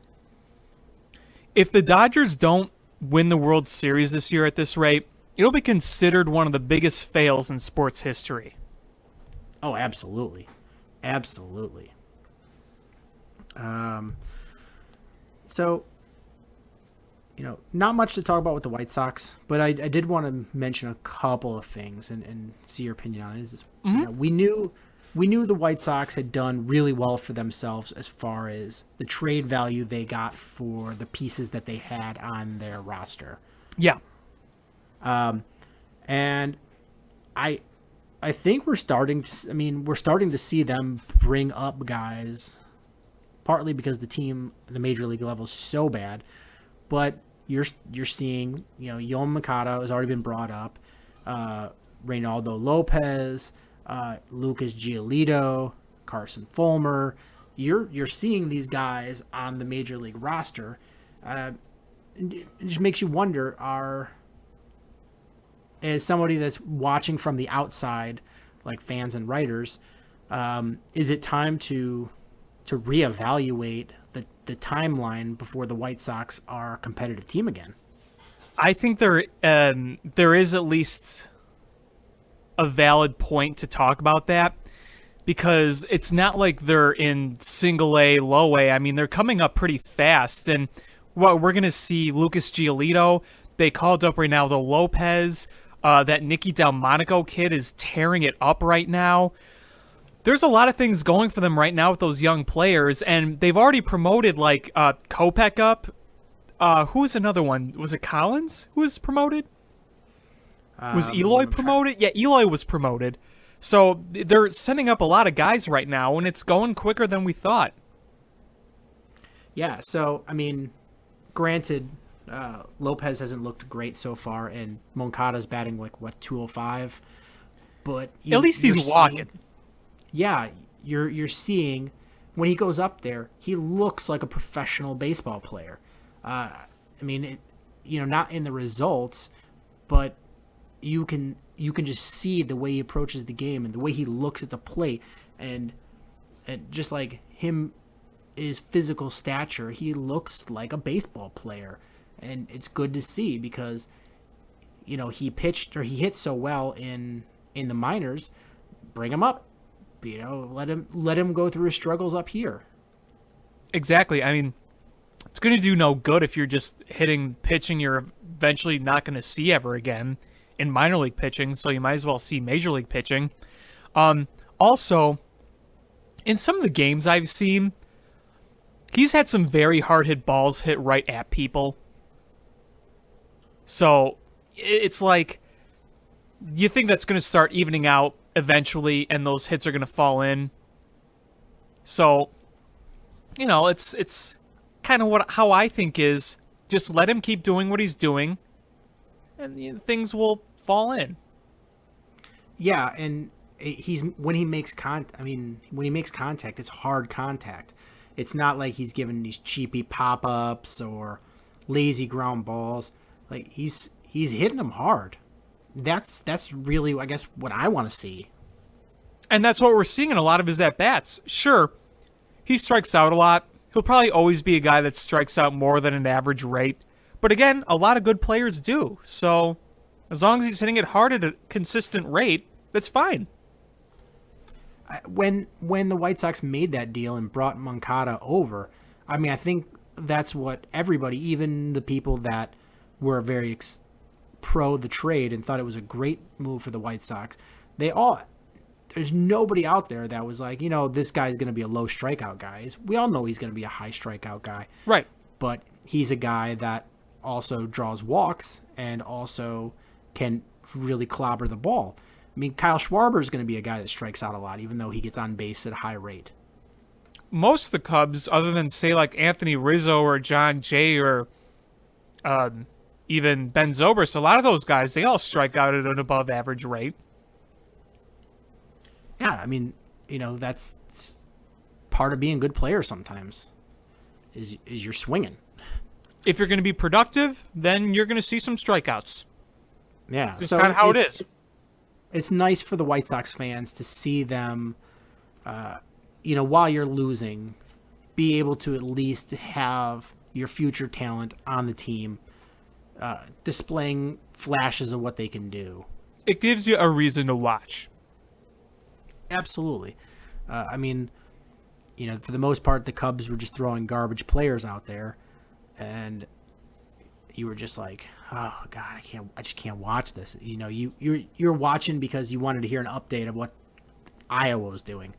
If the Dodgers don't win the World Series this year at this rate, it'll be considered one of the biggest fails in sports history. Oh, absolutely. Absolutely. So not much to talk about with the White Sox, but I did want to mention a couple of things and see your opinion on it. We knew the White Sox had done really well for themselves as far as the trade value they got for the pieces that they had on their roster. Yeah. And I think we're starting to see them bring up guys, partly because the major league level is so bad, but you're seeing, Yoan Moncada has already been brought up, Reynaldo Lopez, Lucas Giolito, Carson Fulmer. You're seeing these guys on the major league roster. It just makes you wonder, as somebody that's watching from the outside, like fans and writers, is it time to reevaluate the timeline before the White Sox are a competitive team again? I think there is at least a valid point to talk about that, because it's not like they're in single A, low A. I mean, they're coming up pretty fast, and what we're going to see Lucas Giolito, they called up Reynaldo Lopez, that Nicky Delmonico kid is tearing it up right now. There's a lot of things going for them right now with those young players, and they've already promoted Kopech up. Who was another one? Was it Collins who was promoted? Was Eloy promoted? Yeah, Eloy was promoted. So they're sending up a lot of guys right now, and it's going quicker than we thought. Yeah, so, granted, Lopez hasn't looked great so far, and Moncada's batting 205, but at least he's walking. Yeah, you're seeing when he goes up there, he looks like a professional baseball player. Not in the results, but you can just see the way he approaches the game and the way he looks at the plate, and just like him, his physical stature, he looks like a baseball player, and it's good to see because he hit so well in the minors. Bring him up. Let him go through his struggles up here. Exactly. It's going to do no good if you're just hitting pitching you're eventually not going to see ever again in minor league pitching, so you might as well see major league pitching. Also, in some of the games I've seen, he's had some very hard-hit balls hit right at people. So it's like you think that's going to start evening out eventually, and those hits are going to fall in. So, it's kind of how I think is just let him keep doing what he's doing, and things will fall in. Yeah, and when he makes contact, it's hard contact. It's not like he's giving these cheapy pop-ups or lazy ground balls. Like he's hitting them hard. That's really, I guess, what I want to see. And that's what we're seeing in a lot of his at-bats. Sure, he strikes out a lot. He'll probably always be a guy that strikes out more than an average rate. But again, a lot of good players do. So as long as he's hitting it hard at a consistent rate, that's fine. When the White Sox made that deal and brought Moncada over, I think that's what everybody, even the people that were very pro the trade and thought it was a great move for the White Sox, there's nobody out there that was like, this guy's going to be a low strikeout guy. We all know he's going to be a high strikeout guy. Right. But he's a guy that also draws walks and also can really clobber the ball. Kyle Schwarber is going to be a guy that strikes out a lot, even though he gets on base at a high rate. Most of the Cubs, other than, say, like Anthony Rizzo or John Jay or even Ben Zobrist, a lot of those guys, they all strike out at an above average rate. Yeah, that's part of being a good player sometimes, is you're swinging. If you're going to be productive, then you're going to see some strikeouts. Yeah. It's just kind of how it is. It's nice for the White Sox fans to see them, while you're losing, be able to at least have your future talent on the team displaying flashes of what they can do. It gives you a reason to watch. Absolutely. For the most part, the Cubs were just throwing garbage players out there. And, you were just like, oh God, I just can't watch this. You know, you're watching because you wanted to hear an update of what Iowa was doing.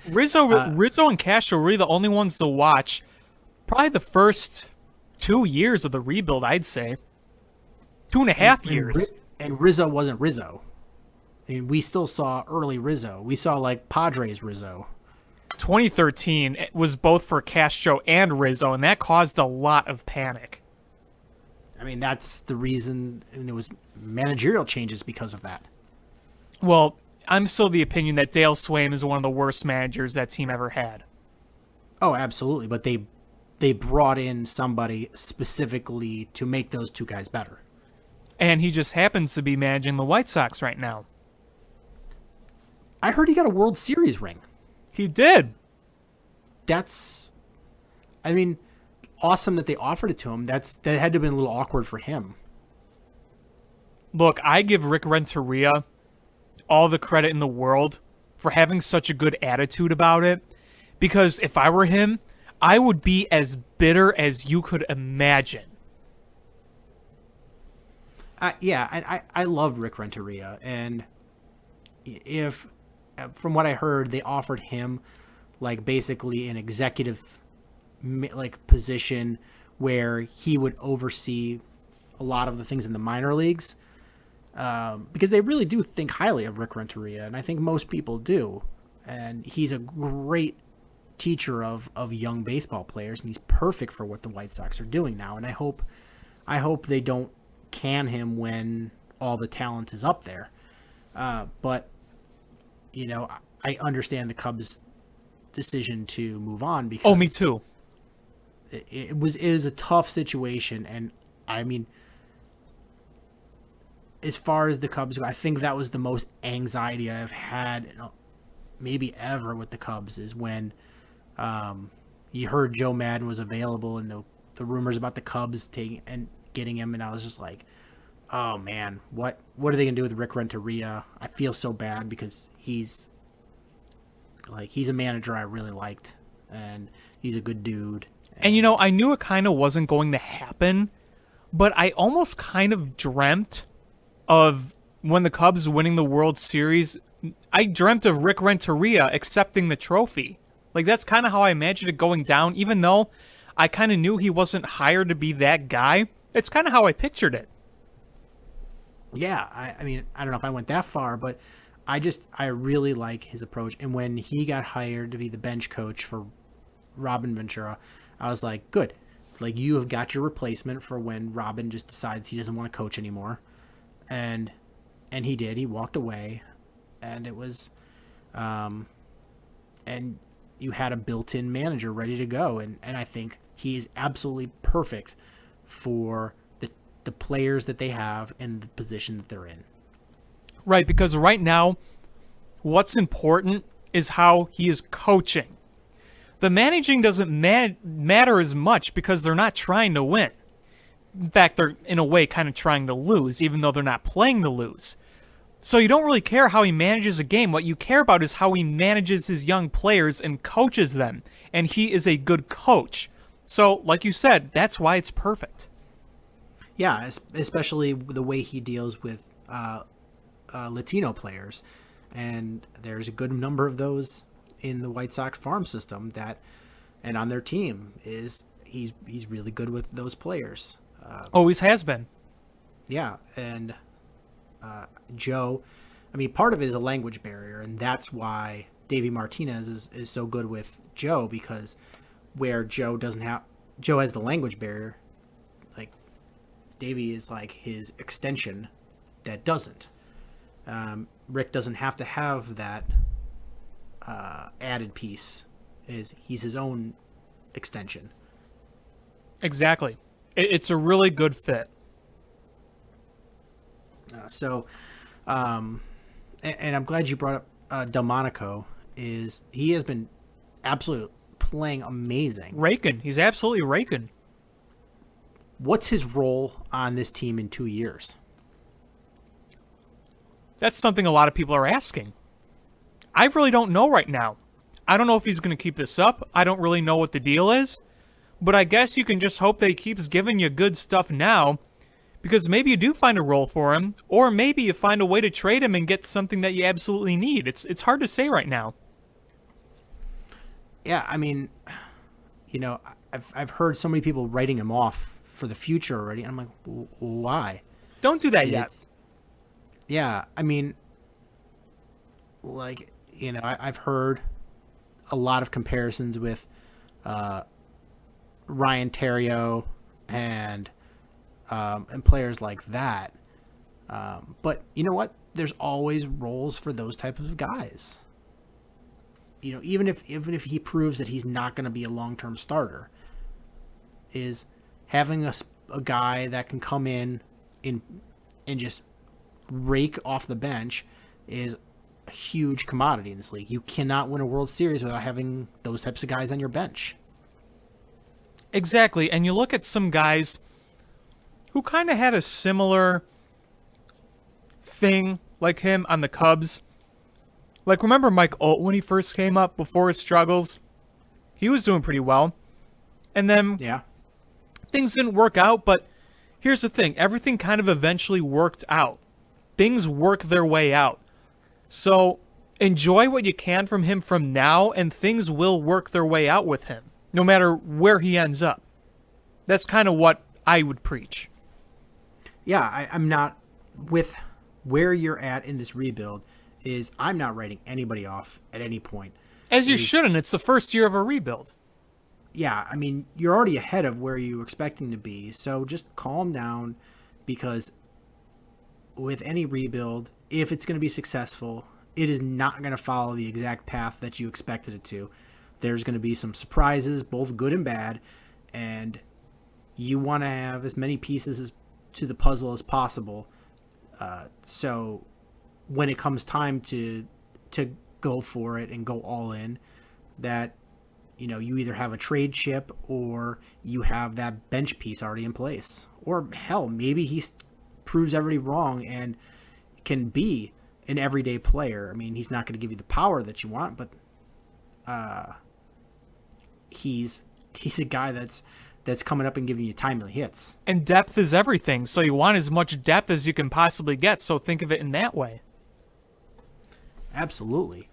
Rizzo and Castro were really the only ones to watch. Probably the first 2 years of the rebuild, I'd say. 2.5 years. And Rizzo wasn't Rizzo. I mean, we still saw early Rizzo. We saw like Padres Rizzo. 2013 was both for Castro and Rizzo, and that caused a lot of panic. I mean, that's the reason, and there was managerial changes because of that. Well, I'm still the opinion that Dale Swaim is one of the worst managers that team ever had. Oh, absolutely. But they brought in somebody specifically to make those two guys better. And he just happens to be managing the White Sox right now. I heard he got a World Series ring. He did. That's, I mean, awesome that they offered it to him. That had to have been a little awkward for him. Look, I give Rick Renteria all the credit in the world for having such a good attitude about it. Because if I were him, I would be as bitter as you could imagine. I love Rick Renteria, and if from what I heard, they offered him like basically an executive like position where he would oversee a lot of the things in the minor leagues, because they really do think highly of Rick Renteria, and I think most people do, and he's a great teacher of young baseball players, and he's perfect for what the White Sox are doing now, and I hope they don't can him when all the talent is up there. But, you know, I understand the Cubs' decision to move on because... Oh, me too. It was a tough situation, and, I mean, as far as the Cubs go, I think that was the most anxiety I've had, maybe ever, with the Cubs, is when you heard Joe Madden was available and the rumors about the Cubs getting him, and I was just like, oh man, what are they gonna do with Rick Renteria? I feel so bad because he's a manager I really liked, and he's a good dude. And you know, I knew it kind of wasn't going to happen, but I almost kind of dreamt of when the Cubs winning the World Series. I dreamt of Rick Renteria accepting the trophy. Like, that's kind of how I imagined it going down, even though I kind of knew he wasn't hired to be that guy. It's kind of how I pictured it. Yeah, I mean, I don't know if I went that far, but I really like his approach. And when he got hired to be the bench coach for Robin Ventura, I was like, good. Like, you have got your replacement for when Robin just decides he doesn't want to coach anymore. And he did. He walked away. And it was, and you had a built-in manager ready to go. And I think he is absolutely perfect for the players that they have and the position that they're in. Right, because right now, what's important is how he is coaching. The managing doesn't matter as much because they're not trying to win. In fact, they're, in a way, kind of trying to lose, even though they're not playing to lose. So you don't really care how he manages a game. What you care about is how he manages his young players and coaches them. And he is a good coach. So, like you said, that's why it's perfect. Yeah, especially the way he deals with Latino players. And there's a good number of those in the White Sox farm system and on their team, he's really good with those players. Always has been. Yeah, and Joe, I mean, part of it is a language barrier, and that's why Davey Martinez is so good with Joe, because where Joe has the language barrier, like Davey is like his extension that doesn't. Rick doesn't have to have that added piece. He's his own extension. Exactly. It's a really good fit. And I'm glad you brought up Delmonico. He has been absolutely playing amazing. Raking. He's absolutely raking. What's his role on this team in 2 years? That's something a lot of people are asking. I really don't know right now. I don't know if he's going to keep this up. I don't really know what the deal is. But I guess you can just hope that he keeps giving you good stuff now, because maybe you do find a role for him, or maybe you find a way to trade him and get something that you absolutely need. It's hard to say right now. Yeah, I mean, I've heard so many people writing him off for the future already, and I'm like, why? Don't do that yet. Yeah, I mean, like, I've heard a lot of comparisons with Ryan Theriot and players like that. But you know what? There's always roles for those types of guys. Even if he proves that he's not going to be a long-term starter, is having a guy that can come in and just rake off the bench is a huge commodity in this league. You cannot win a World Series without having those types of guys on your bench. Exactly, and you look at some guys who kind of had a similar thing like him on the Cubs. Like, remember Mike Olt when he first came up before his struggles? He was doing pretty well. And then things didn't work out, but here's the thing. Everything kind of eventually worked out. Things work their way out. So enjoy what you can from him from now, and things will work their way out with him, no matter where he ends up. That's kind of what I would preach. Yeah, I'm not with where you're at in this rebuild. I'm not writing anybody off at any point. As you shouldn't. It's the first year of a rebuild. Yeah, I mean, you're already ahead of where you were expecting to be, so just calm down, because with any rebuild, if it's going to be successful, it is not going to follow the exact path that you expected it to. There's going to be some surprises, both good and bad, and you want to have as many pieces to the puzzle as possible. So when it comes time to go for it and go all in, that you either have a trade chip or you have that bench piece already in place. Or hell, maybe he proves everybody wrong and can be an everyday player. I mean, he's not going to give you the power that you want, but he's a guy that's coming up and giving you timely hits. And depth is everything, so you want as much depth as you can possibly get, so think of it in that way. Absolutely.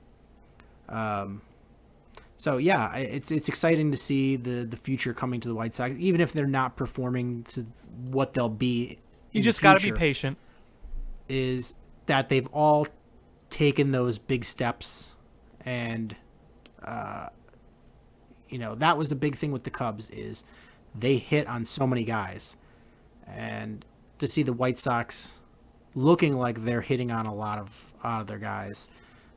So yeah, it's exciting to see the future coming to the White Sox, even if they're not performing to what they'll be. You just got to be patient. Is that they've all taken those big steps, and that was the big thing with the Cubs, is they hit on so many guys, and to see the White Sox looking like they're hitting on a lot of their guys,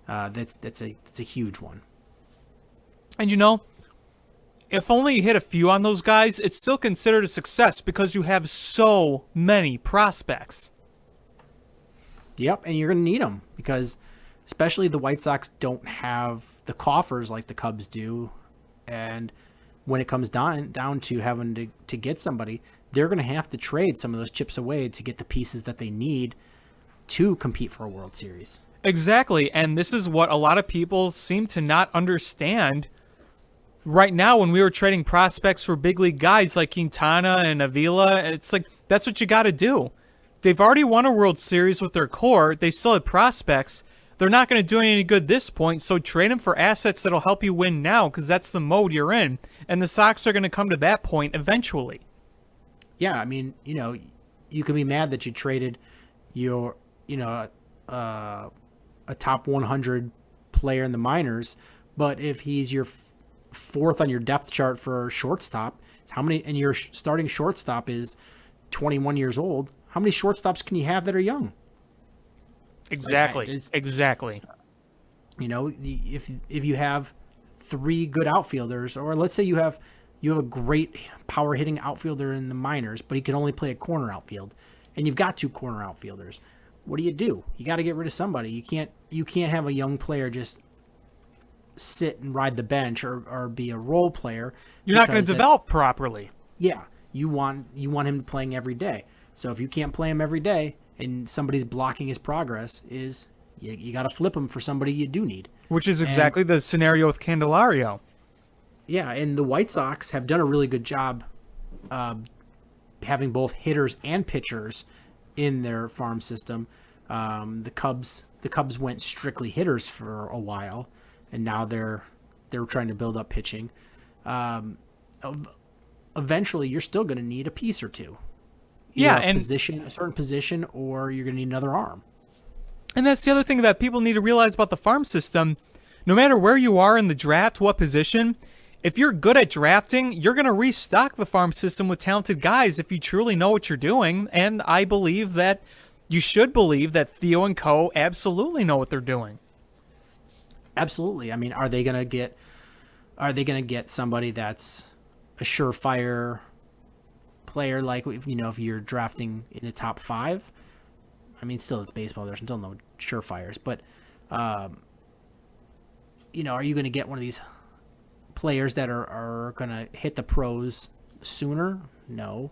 that's a huge one. And if only you hit a few on those guys, it's still considered a success because you have so many prospects. Yep, and you're going to need them, because especially the White Sox don't have the coffers like the Cubs do, and when it comes down to having to get somebody, they're going to have to trade some of those chips away to get the pieces that they need to compete for a World Series. Exactly, and this is what a lot of people seem to not understand. Right now, when we were trading prospects for big league guys like Quintana and Avila, it's like, that's what you got to do. They've already won a World Series with their core. They still have prospects. They're not going to do any good this point, so trade them for assets that'll help you win now, because that's the mode you're in. And the Sox are going to come to that point eventually. Yeah, I mean, you can be mad that you traded your, a top 100 player in the minors, but if he's your fourth on your depth chart for shortstop, and your starting shortstop is 21 years old, how many shortstops can you have that are young? Exactly. Exactly. If you have three good outfielders, or let's say you have a great power hitting outfielder in the minors, but he can only play a corner outfield, and you've got two corner outfielders, what do? You got to get rid of somebody. You can't have a young player just sit and ride the bench or be a role player. You're not going to develop properly. Yeah, you want him playing every day. So if you can't play him every day and somebody's blocking his progress, you got to flip him for somebody you do need. Which is exactly the scenario with Candelario. Yeah, and the White Sox have done a really good job having both hitters and pitchers in their farm system. The Cubs went strictly hitters for a while, and now they're trying to build up pitching. Eventually, you're still going to need a piece or two. Yeah, Either and a certain position, or you're going to need another arm. And that's the other thing that people need to realize about the farm system. No matter where you are in the draft, what position, if you're good at drafting, you're going to restock the farm system with talented guys if you truly know what you're doing. And I believe that you should believe that Theo and co. absolutely know what they're doing. Absolutely. I mean, are they going to get somebody that's a surefire player, like, if you're drafting in the top 5? I mean, still, it's baseball. There's still no surefires. But, are you going to get one of these players that are going to hit the pros sooner? No.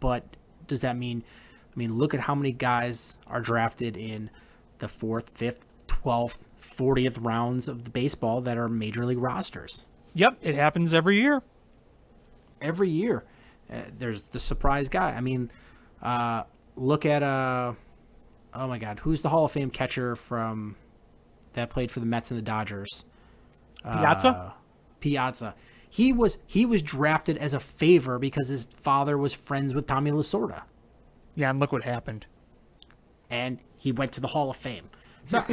But does that mean... look at how many guys are drafted in the 4th, 5th, 12th, 40th rounds of the baseball that are major league rosters. Yep, it happens every year. Every year. There's the surprise guy. I mean, look at... oh my God, who's the Hall of Fame catcher that played for the Mets and the Dodgers? Piazza. He was drafted as a favor because his father was friends with Tommy Lasorda. Yeah, and look what happened. And he went to the Hall of Fame. So,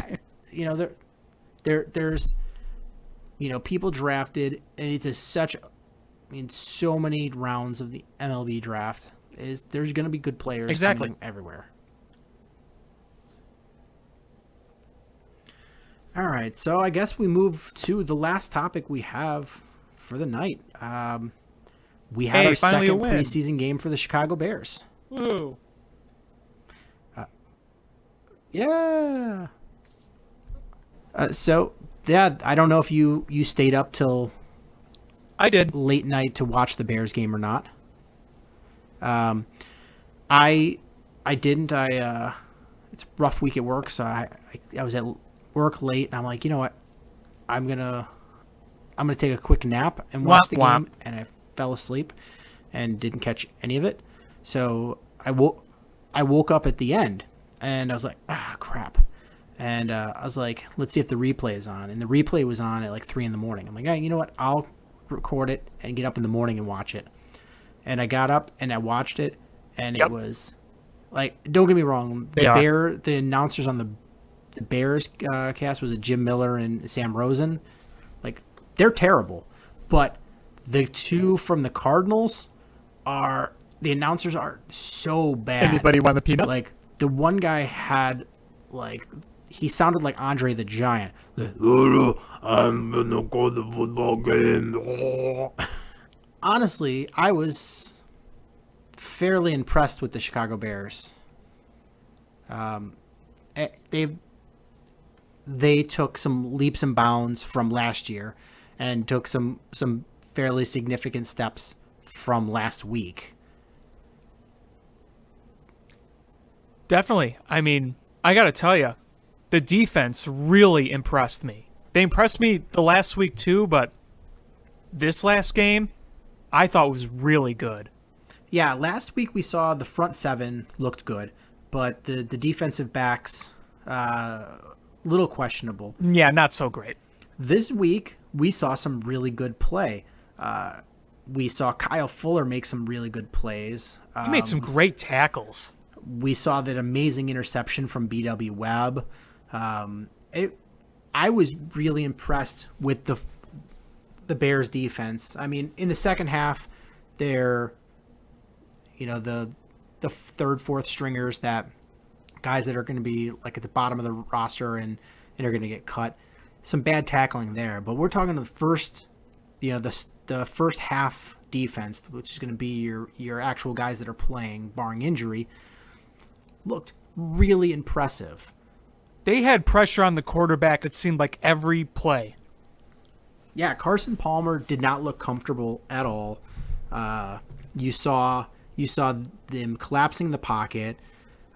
there's people drafted, and it's so many rounds of the MLB draft. There's going to be good players coming everywhere. All right, so I guess we move to the last topic we have for the night. We had our second preseason game for the Chicago Bears. Woo. Yeah. So, yeah, I don't know if you stayed up till I did late night to watch the Bears game or not. I didn't. It's a rough week at work, so I was at work late, and I'm like, you know what? I'm gonna take a quick nap and watch the game, and I fell asleep and didn't catch any of it. So I woke up at the end, and I was like, crap. And I was like, let's see if the replay is on. And the replay was on at like 3 a.m. I'm like, hey, you know what? I'll record it and get up in the morning and watch it. And I got up and I watched it, and it was like, don't get me wrong, the announcers on the Bears cast was Jim Miller and Sam Rosen. Like, they're terrible. But the two from the Cardinals the announcers are so bad. Anybody want the peanuts? Like, the one guy had, like, he sounded like Andre the Giant. I'm gonna go to the football game. Honestly, I was fairly impressed with the Chicago Bears. They took some leaps and bounds from last year and took some fairly significant steps from last week. Definitely. I mean, I got to tell you, the defense really impressed me. They impressed me the last week too, but this last game I thought was really good. Yeah, last week we saw the front seven looked good, but the defensive backs, little questionable. Yeah, not so great. This week we saw some really good play. We saw Kyle Fuller make some really good plays. He made some great tackles. We saw that amazing interception from B.W. Webb. I was really impressed with the Bears defense. I mean, in the second half, they're, the third, fourth stringers, that guys that are going to be like at the bottom of the roster and are going to get cut. Some bad tackling there, but we're talking the first, the first half defense, which is going to be your actual guys that are playing, barring injury, looked really impressive. They had pressure on the quarterback, it seemed like, every play. Yeah, Carson Palmer did not look comfortable at all. You saw them collapsing the pocket.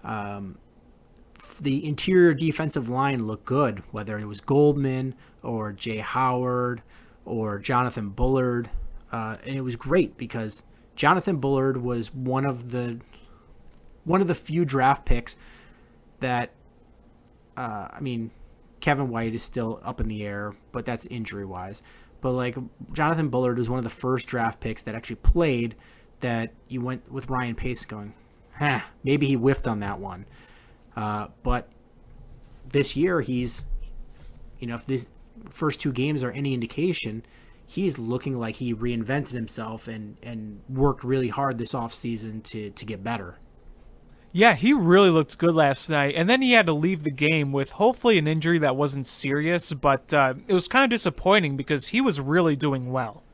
The interior defensive line looked good, whether it was Goldman or Jay Howard or Jonathan Bullard. And it was great because Jonathan Bullard was one of the few draft picks that, Kevin White is still up in the air, but that's injury-wise. But, like, Jonathan Bullard was one of the first draft picks that actually played that you went with Ryan Pace going, maybe he whiffed on that one. But this year he's, if these first 2 games are any indication, he's looking like he reinvented himself and worked really hard this offseason to get better. Yeah, he really looked good last night, and then he had to leave the game with hopefully an injury that wasn't serious, but it was kind of disappointing because he was really doing well.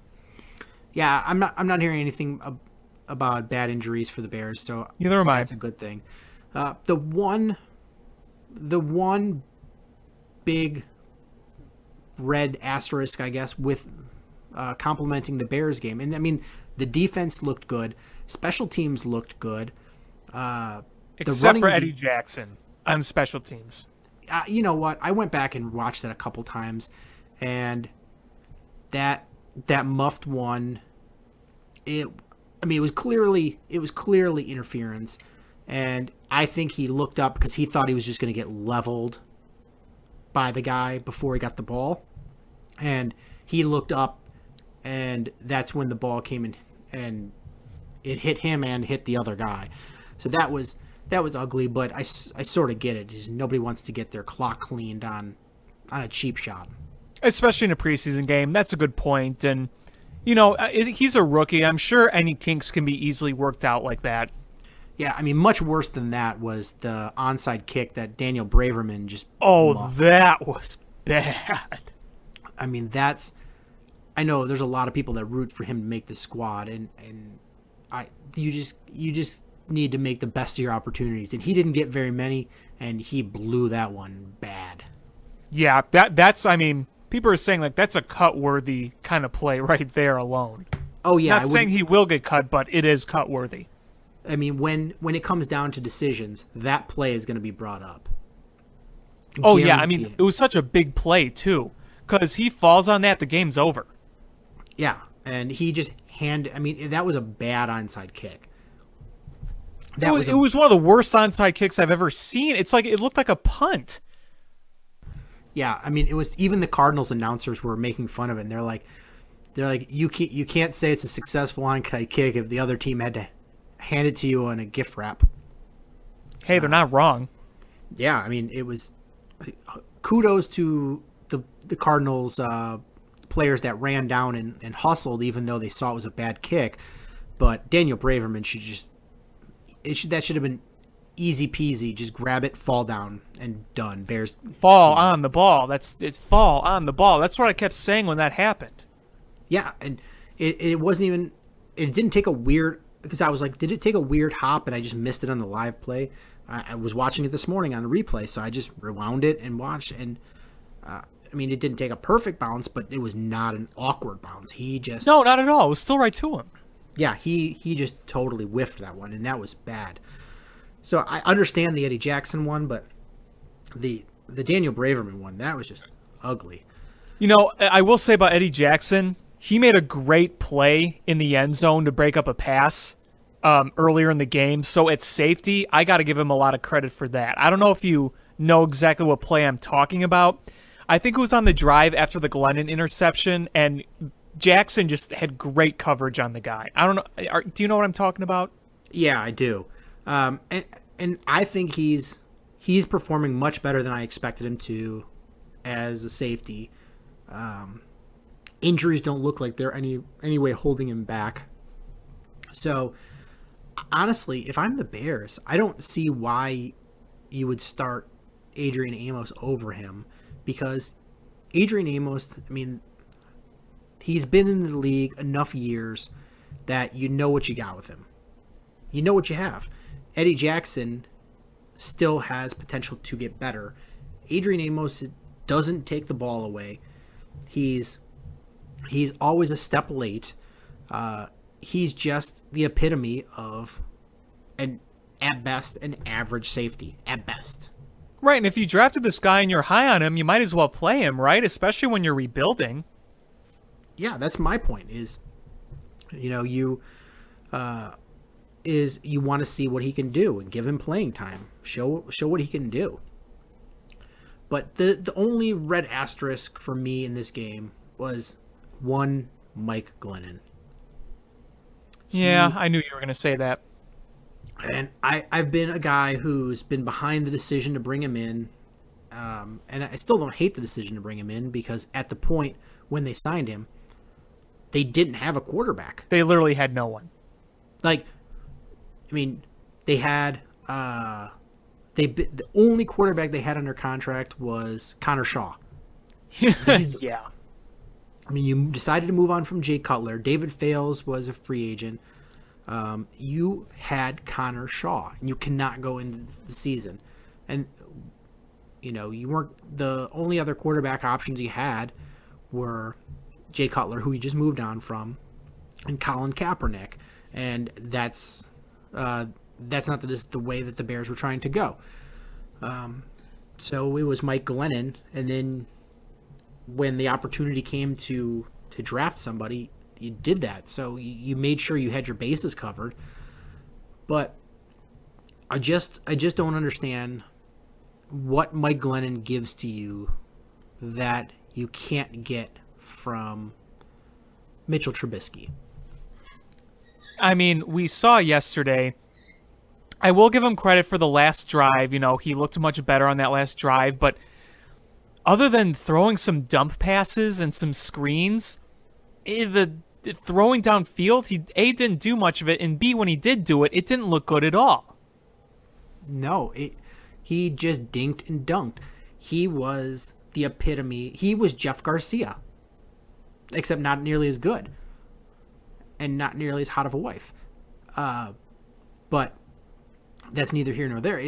Yeah, I'm not hearing anything about bad injuries for the Bears, so neither am I. That's a good thing. The one big red asterisk, I guess, with complimenting the Bears game, and I mean the defense looked good, special teams looked good. Except for Eddie Jackson on special teams. You know what? I went back and watched that a couple times, and that muffed one. It was clearly interference, and I think he looked up because he thought he was just going to get leveled by the guy before he got the ball, and he looked up, and that's when the ball came in, and it hit him and hit the other guy. So that was ugly, but I sort of get it. Just nobody wants to get their clock cleaned on a cheap shot. Especially in a preseason game. That's a good point. And, he's a rookie. I'm sure any kinks can be easily worked out like that. Yeah, I mean, much worse than that was the onside kick that Daniel Braverman just... that was bad. I mean, I know there's a lot of people that root for him to make the squad, and you just need to make the best of your opportunities, and he didn't get very many, and he blew that one bad. Yeah, that's people are saying like that's a cut worthy kind of play right there alone. Oh yeah, not saying he will get cut, but it is cut worthy. I mean, when it comes down to decisions, that play is going to be brought up. Oh yeah, it was such a big play too, because he falls on that, the game's over. Yeah, and he just that was a bad onside kick. It was one of the worst onside kicks I've ever seen. It's like it looked like a punt. Yeah, it was, even the Cardinals announcers were making fun of it. And they're like you can't say it's a successful onside kick if the other team had to hand it to you on a gift wrap. Hey, they're not wrong. Yeah, it was kudos to the Cardinals players that ran down and hustled even though they saw it was a bad kick. But Daniel Braverman that should have been easy peasy. Just grab it, fall down, and done. Bears fall on the ball. Fall on the ball. That's what I kept saying when that happened. Yeah, and it wasn't even. It didn't take a weird, because I was like, did it take a weird hop and I just missed it on the live play? I was watching it this morning on the replay, so I just rewound it and watched. And it didn't take a perfect bounce, but it was not an awkward bounce. No, not at all. It was still right to him. Yeah, he just totally whiffed that one, and that was bad. So I understand the Eddie Jackson one, but the Daniel Braverman one, that was just ugly. I will say about Eddie Jackson, he made a great play in the end zone to break up a pass earlier in the game. So at safety, I got to give him a lot of credit for that. I don't know if you know exactly what play I'm talking about. I think it was on the drive after the Glennon interception, and Jackson just had great coverage on the guy. I don't know. Do you know what I'm talking about? Yeah, I do. And I think he's performing much better than I expected him to as a safety. Injuries don't look like they're any way holding him back. So honestly, if I'm the Bears, I don't see why you would start Adrian Amos over him, because Adrian Amos, he's been in the league enough years that you know what you got with him. You know what you have. Eddie Jackson still has potential to get better. Adrian Amos doesn't take the ball away. He's always a step late. He's just the epitome of at best, an average safety. At best. Right, and if you drafted this guy and you're high on him, you might as well play him, right? Especially when you're rebuilding. yeah, that's my point. You want to see what he can do and give him playing time. Show what he can do. But the only red asterisk for me in this game was one Mike Glennon. Yeah, I knew you were going to say that. And I've been a guy who's been behind the decision to bring him in. And I still don't hate the decision to bring him in because at the point when they signed him, they didn't have a quarterback. They literally had no one. Like, I mean, they had the only quarterback they had under contract was Connor Shaw. Yeah. I mean, you decided to move on from Jay Cutler. David Fales was a free agent. You had Connor Shaw, and you cannot go into the season. And, you weren't – the only other quarterback options you had were Jay Cutler, who you just moved on from, and Colin Kaepernick. And that's not the way that the Bears were trying to go. So it was Mike Glennon, and then when the opportunity came to draft somebody, you did that. So you made sure you had your bases covered. But I just don't understand what Mike Glennon gives to you that you can't get from Mitchell Trubisky. I mean, we saw yesterday. I will give him credit for the last drive. He looked much better on that last drive, but other than throwing some dump passes and some screens, the throwing downfield, he A, didn't do much of it, and B, when he did do it, it didn't look good at all. No, he just dinked and dunked. He was the epitome. He was Jeff Garcia, except not nearly as good and not nearly as hot of a wife. But that's neither here nor there.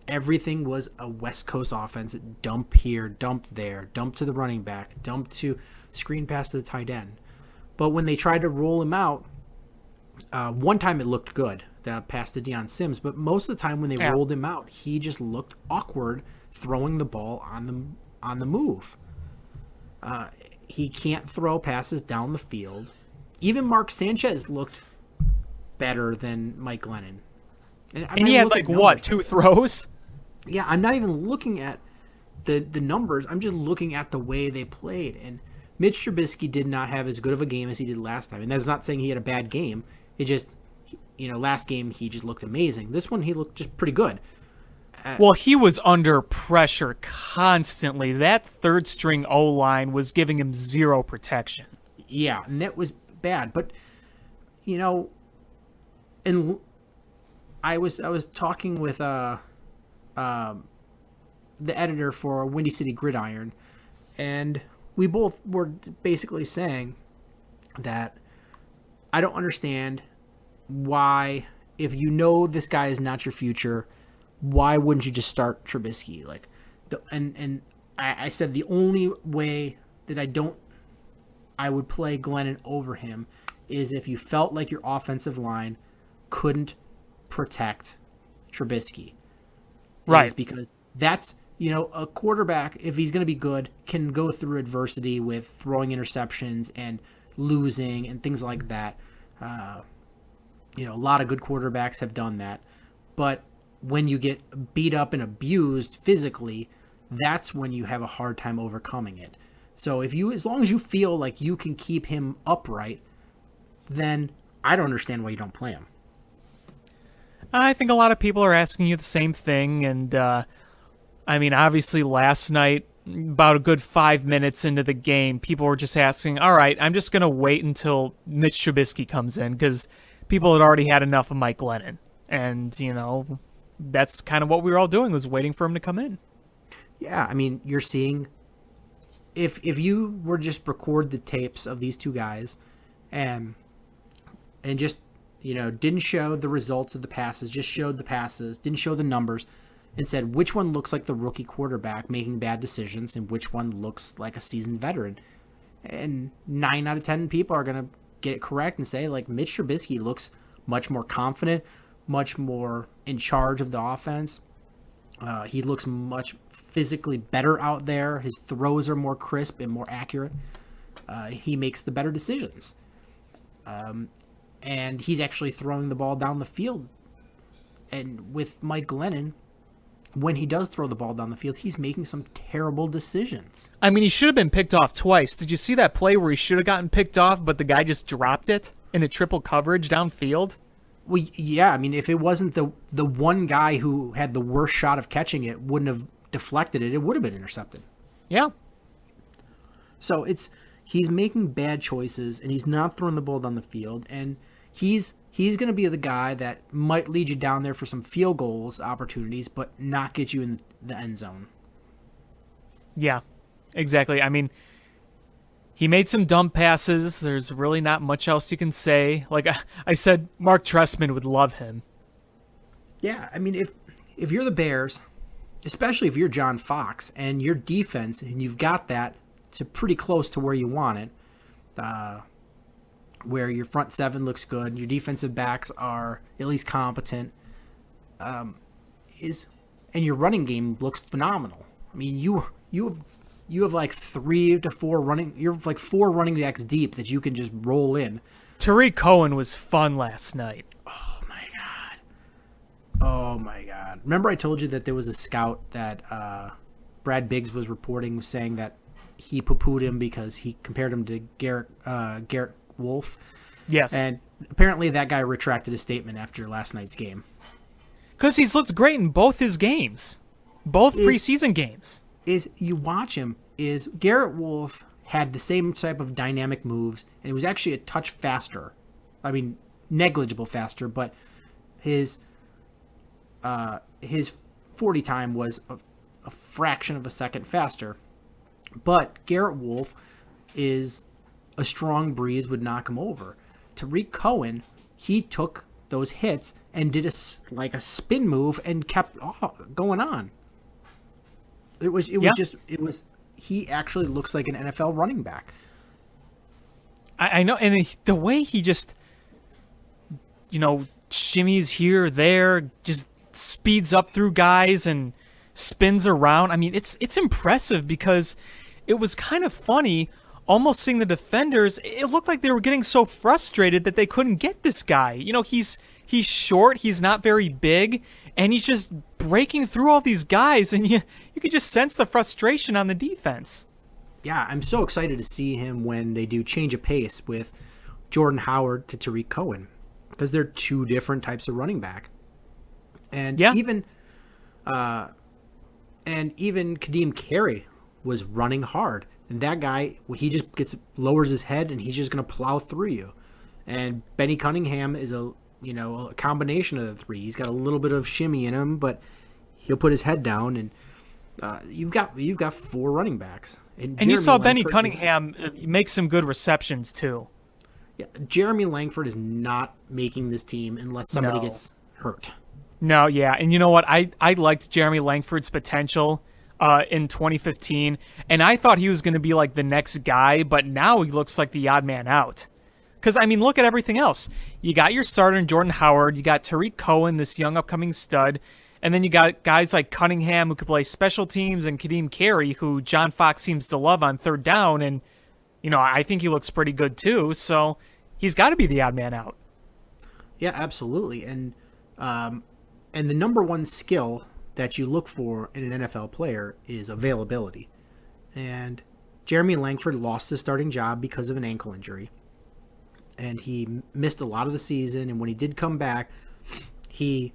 Everything was a West Coast offense. Dump here, dump there, dump to the running back, dump to screen pass to the tight end. But when they tried to roll him out, one time it looked good, that pass to Deion Sims. But most of the time when they rolled him out, he just looked awkward throwing the ball on the move. He can't throw passes down the field. Even Mark Sanchez looked better than Mike Glennon. And he had, two throws? Yeah, I'm not even looking at the numbers. I'm just looking at the way they played. And Mitch Trubisky did not have as good of a game as he did last time. And that's not saying he had a bad game. It just, last game he just looked amazing. This one he looked just pretty good. Well, he was under pressure constantly. That third-string O-line was giving him zero protection. Yeah, and that was bad. But, and I was talking with the editor for Windy City Gridiron, and we both were basically saying that I don't understand why, if this guy is not your future, why wouldn't you just start Trubisky? I said the only way that I would play Glennon over him is if you felt like your offensive line couldn't protect Trubisky. Right. Because that's, a quarterback, if he's going to be good, can go through adversity with throwing interceptions and losing and things like that. A lot of good quarterbacks have done that. But when you get beat up and abused physically, that's when you have a hard time overcoming it. So as long as you feel like you can keep him upright, then I don't understand why you don't play him. I think a lot of people are asking you the same thing, and obviously last night, about a good 5 minutes into the game, people were just asking, all right, I'm just going to wait until Mitch Trubisky comes in, because people had already had enough of Mike Glennon. And, that's kind of what we were all doing, was waiting for him to come in. Yeah, you're seeing, if you were just record the tapes of these two guys and just, didn't show the results of the passes, just showed the passes, didn't show the numbers, and said which one looks like the rookie quarterback making bad decisions and which one looks like a seasoned veteran. And 9 out of 10 people are going to get it correct and say, Mitch Trubisky looks much more confident, much more in charge of the offense. He looks much physically better out there. His throws are more crisp and more accurate. he makes the better decisions. And he's actually throwing the ball down the field. And with Mike Glennon, when he does throw the ball down the field, he's making some terrible decisions. I mean, he should have been picked off twice. Did you see that play where he should have gotten picked off, but the guy just dropped it in a triple coverage downfield? Well, yeah, I mean, if it wasn't the one guy who had the worst shot of catching it wouldn't have deflected it, it would have been intercepted. Yeah. So he's making bad choices, and he's not throwing the ball down the field, and he's going to be the guy that might lead you down there for some field goals opportunities, but not get you in the end zone. Yeah, exactly. I mean, he made some dumb passes. There's really not much else you can say. Like I said, Mark Trestman would love him. Yeah, I mean, if you're the Bears, especially if you're John Fox, and your defense, and you've got that to pretty close to where you want it, where your front seven looks good, your defensive backs are at least competent, and your running game looks phenomenal. I mean, you have like 3 to 4 running. You're like 4 running backs deep that you can just roll in. Tariq Cohen was fun last night. Oh my god! Remember I told you that there was a scout that Brad Biggs was reporting, saying that he poo-pooed him because he compared him to Garrett Wolf. Yes. And apparently that guy retracted his statement after last night's game. Because he's looked great in both his games. Both preseason games. You watch him, Garrett Wolf had the same type of dynamic moves, and it was actually a touch faster. I mean, negligible faster, but his 40 time was a fraction of a second faster. But Garrett Wolf is a strong breeze, would knock him over. Tariq Cohen, he took those hits and did a spin move and kept going on. He actually looks like an NFL running back. I know, and the way he just, shimmies here, there, just speeds up through guys and spins around. I mean, it's impressive because it was kind of funny almost seeing the defenders. It looked like they were getting so frustrated that they couldn't get this guy. He's short, he's not very big, and he's just breaking through all these guys, and you could just sense the frustration on the defense. Yeah, I'm so excited to see him when they do change of pace with Jordan Howard to Tariq Cohen, because they're 2 different types of running back. And even Kadeem Carey was running hard. And that guy, he just lowers his head and he's just going to plow through you. And Benny Cunningham is a combination of the 3. He's got a little bit of shimmy in him, but he'll put his head down. And you've got 4 running backs. And you saw Benny Cunningham make some good receptions too. Yeah, Jeremy Langford is not making this team unless somebody gets hurt. No, yeah. And you know what? I liked Jeremy Langford's potential in 2015, and I thought he was going to be like the next guy, but now he looks like the odd man out. Because, I mean, look at everything else. You got your starter in Jordan Howard, you got Tariq Cohen, this young upcoming stud, and then you got guys like Cunningham who could play special teams, and Kadeem Carey, who John Fox seems to love on third down, and, I think he looks pretty good too, so he's got to be the odd man out. Yeah, absolutely. And the number one skill that you look for in an NFL player is availability. And Jeremy Langford lost his starting job because of an ankle injury. And he missed a lot of the season. And when he did come back, he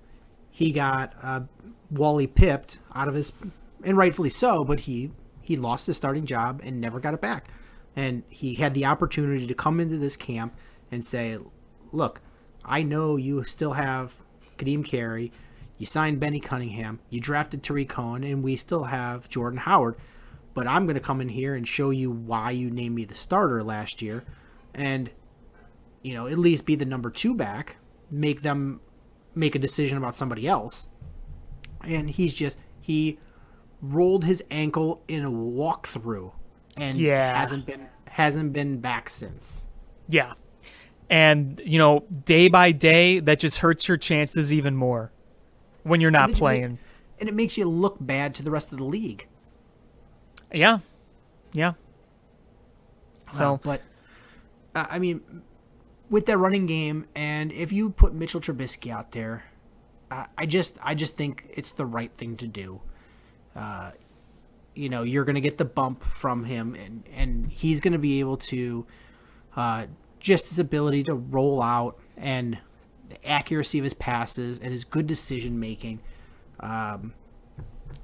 got Wally pipped out of his, and rightfully so, but he lost his starting job and never got it back. And he had the opportunity to come into this camp and say, look, I know you still have Kadeem Carey, you signed Benny Cunningham, you drafted Tariq Cohen, and we still have Jordan Howard, but I'm going to come in here and show you why you named me the starter last year, and at least be the number 2 back, make them make a decision about somebody else. And he rolled his ankle in a walkthrough and hasn't been back since. Yeah. And, day by day, that just hurts your chances even more when you're not playing. And it makes you look bad to the rest of the league. Yeah. Yeah. So, But I mean, with that running game, and if you put Mitchell Trubisky out there, I just think it's the right thing to do. You're going to get the bump from him, and he's going to be able to just his ability to roll out and the accuracy of his passes and his good decision making. A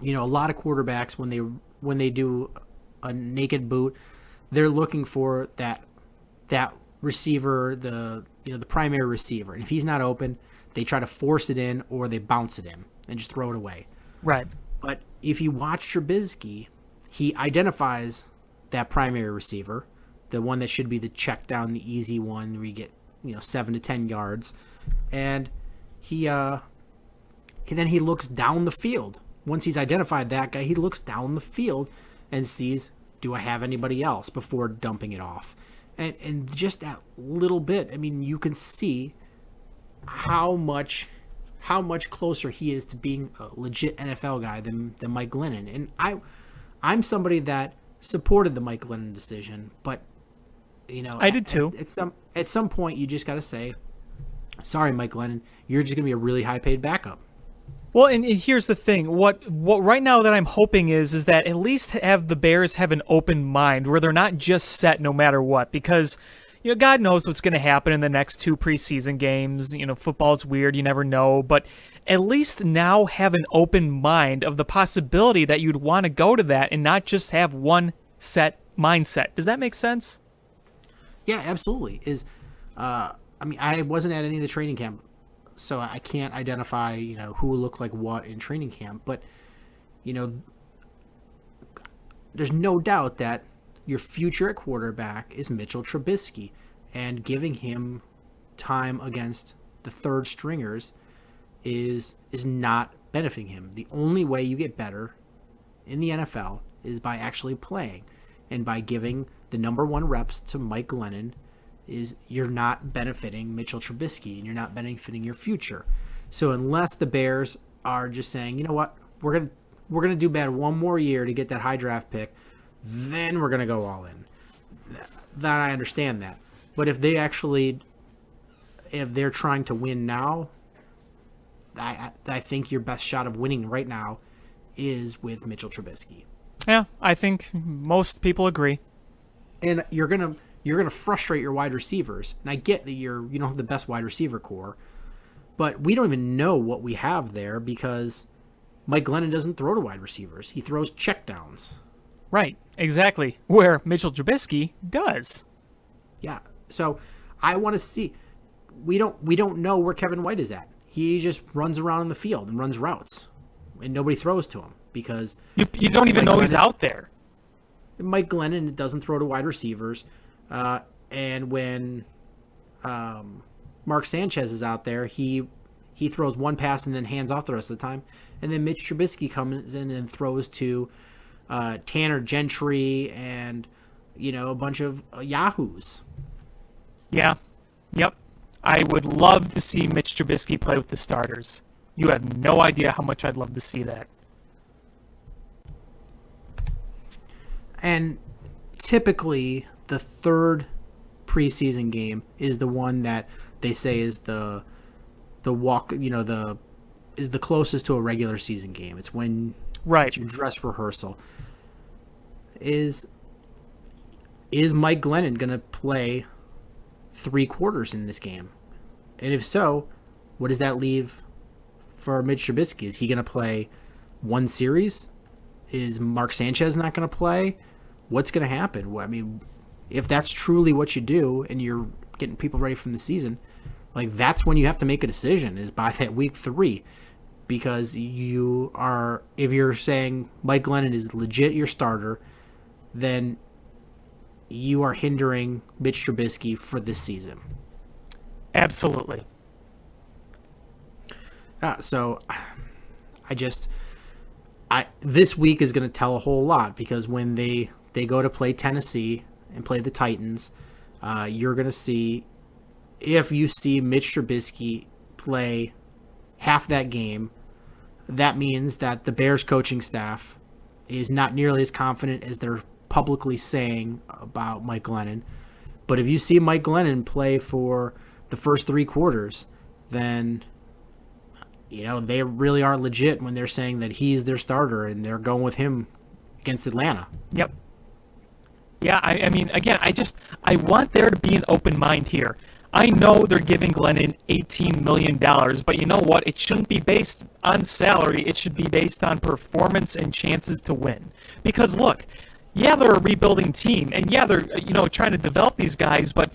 lot of quarterbacks when they do a naked boot, they're looking for that receiver, the primary receiver, and if he's not open, they try to force it in or they bounce it in and just throw it away. right. But if you watch Trubisky, he identifies that primary receiver, the one that should be the check down, the easy one where you get 7 to 10 yards, and he looks down the field. Once he's identified that guy, he looks down the field and sees, do I have anybody else, before dumping it off. And just that little bit, I mean, you can see how much closer he is to being a legit NFL guy than Mike Glennon. And I'm somebody that supported the Mike Glennon decision, but I did too. At some point you just got to say, sorry, Mike Glennon, you're just going to be a really high paid backup. Well, and here's the thing. What right now that I'm hoping is that at least have the Bears have an open mind where they're not just set no matter what, because God knows what's going to happen in the next 2 preseason games. Football's weird, you never know, but at least now have an open mind of the possibility that you'd want to go to that and not just have one set mindset. Does that make sense? Yeah, absolutely. I wasn't at any of the training camp, so I can't identify, who looked like what in training camp. But, there's no doubt that your future at quarterback is Mitchell Trubisky, and giving him time against the third stringers is not benefiting him. The only way you get better in the NFL is by actually playing, and by giving the number 1 reps to Mike Glennon. Is you're not benefiting Mitchell Trubisky, and you're not benefiting your future. So unless the Bears are just saying, you know what, we're gonna do bad one more year to get that high draft pick, then we're gonna go all in. That I understand that. But if they're trying to win now, I think your best shot of winning right now is with Mitchell Trubisky. Yeah, I think most people agree. And you're gonna frustrate your wide receivers. And I get that you don't have the best wide receiver core, but we don't even know what we have there because Mike Glennon doesn't throw to wide receivers. He throws checkdowns. Right, exactly. Where Mitchell Trubisky does. Yeah. So I want to see. We don't know where Kevin White is at. He just runs around in the field and runs routes, and nobody throws to him because you don't even know he's out there. Mike Glennon doesn't throw to wide receivers. And when Mark Sanchez is out there, he throws one pass and then hands off the rest of the time. And then Mitch Trubisky comes in and throws to Tanner Gentry and a bunch of yahoos. Yeah. Yep. I would love to see Mitch Trubisky play with the starters. You have no idea how much I'd love to see that. And typically the third preseason game is the one that they say is the walk, is the closest to a regular season game. It's when right. your dress rehearsal. Is Mike Glennon going to play 3 quarters in this game? And if so, what does that leave for Mitch Trubisky? Is he going to play 1 series? Is Mark Sanchez not going to play? What's going to happen? I mean, if that's truly what you do and you're getting people ready from the season, like that's when you have to make a decision, is by that week 3. Because if you're saying Mike Glennon is legit your starter, then you are hindering Mitch Trubisky for this season. Absolutely. So this week is going to tell a whole lot, because when they go to play Tennessee and play the Titans, you're going to see, if you see Mitch Trubisky play half that game, that means that the Bears coaching staff is not nearly as confident as their publicly saying about Mike Glennon. But if you see Mike Glennon play for the first 3 quarters, then they really are legit when they're saying that he's their starter and they're going with him against Atlanta. Yep. Yeah, I mean, again, I want there to be an open mind here. I know they're giving Glennon $18 million, but you know what? It shouldn't be based on salary. It should be based on performance and chances to win. Because look, yeah, they're a rebuilding team, and yeah, they're trying to develop these guys, but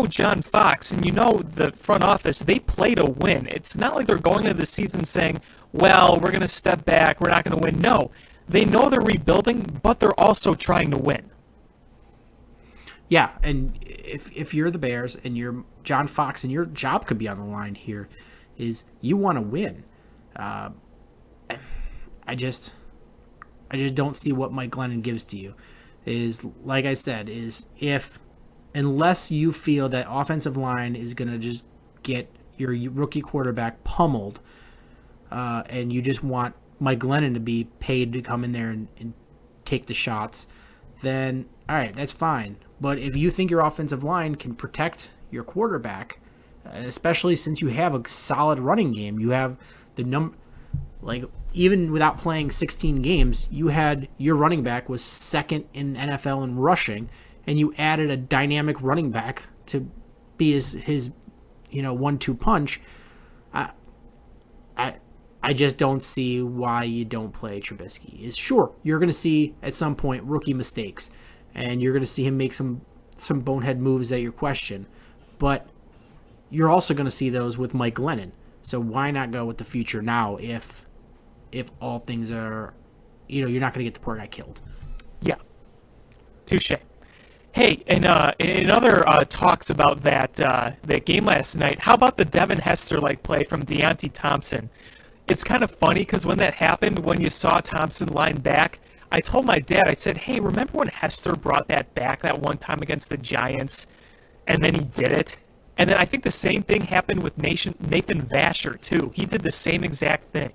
John Fox and the front office, they play to win. It's not like they're going into the season saying, well, we're going to step back, we're not going to win. No, they know they're rebuilding, but they're also trying to win. Yeah, and if you're the Bears and you're John Fox and your job could be on the line here, is you want to win. I just don't see what Mike Glennon gives to you. Is like I said, unless you feel that offensive line is going to just get your rookie quarterback pummeled, and you just want Mike Glennon to be paid to come in there and take the shots, then all right, that's fine. But if you think your offensive line can protect your quarterback, especially since you have a solid running game, you have even without playing 16 games, you had your running back was second in NFL in rushing, and you added a dynamic running back to be his 1-2 punch. I just don't see why you don't play Trubisky. Is sure you're going to see at some point rookie mistakes, and you're going to see him make some bonehead moves that you question, but you're also going to see those with Mike Glennon. So why not go with the future now if all things are, you're not going to get the poor guy killed. Yeah, touche. Hey, and in other talks about that game last night, how about the Devin Hester-like play from Deontay Thompson? It's kind of funny because when that happened, when you saw Thompson line back, I told my dad, I said, hey, remember when Hester brought that back that one time against the Giants, and then he did it? And then I think the same thing happened with Nathan Vasher, too. He did the same exact thing.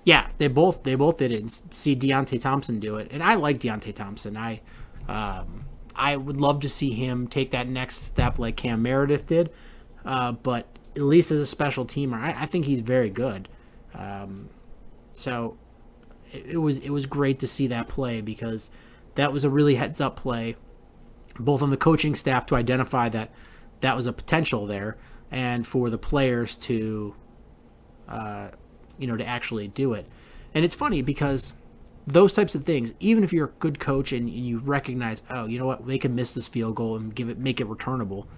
Yeah, they both did it. And see Deontay Thompson do it, and I like Deontay Thompson. I would love to see him take that next step like Cam Meredith did, but at least as a special teamer, I think he's very good. So it was great to see that play because that was a really heads up play, both on the coaching staff to identify that was a potential there, and for the players to to actually do it. And it's funny because those types of things, even if you're a good coach and you recognize, oh, you know what, they can miss this field goal and make it returnable,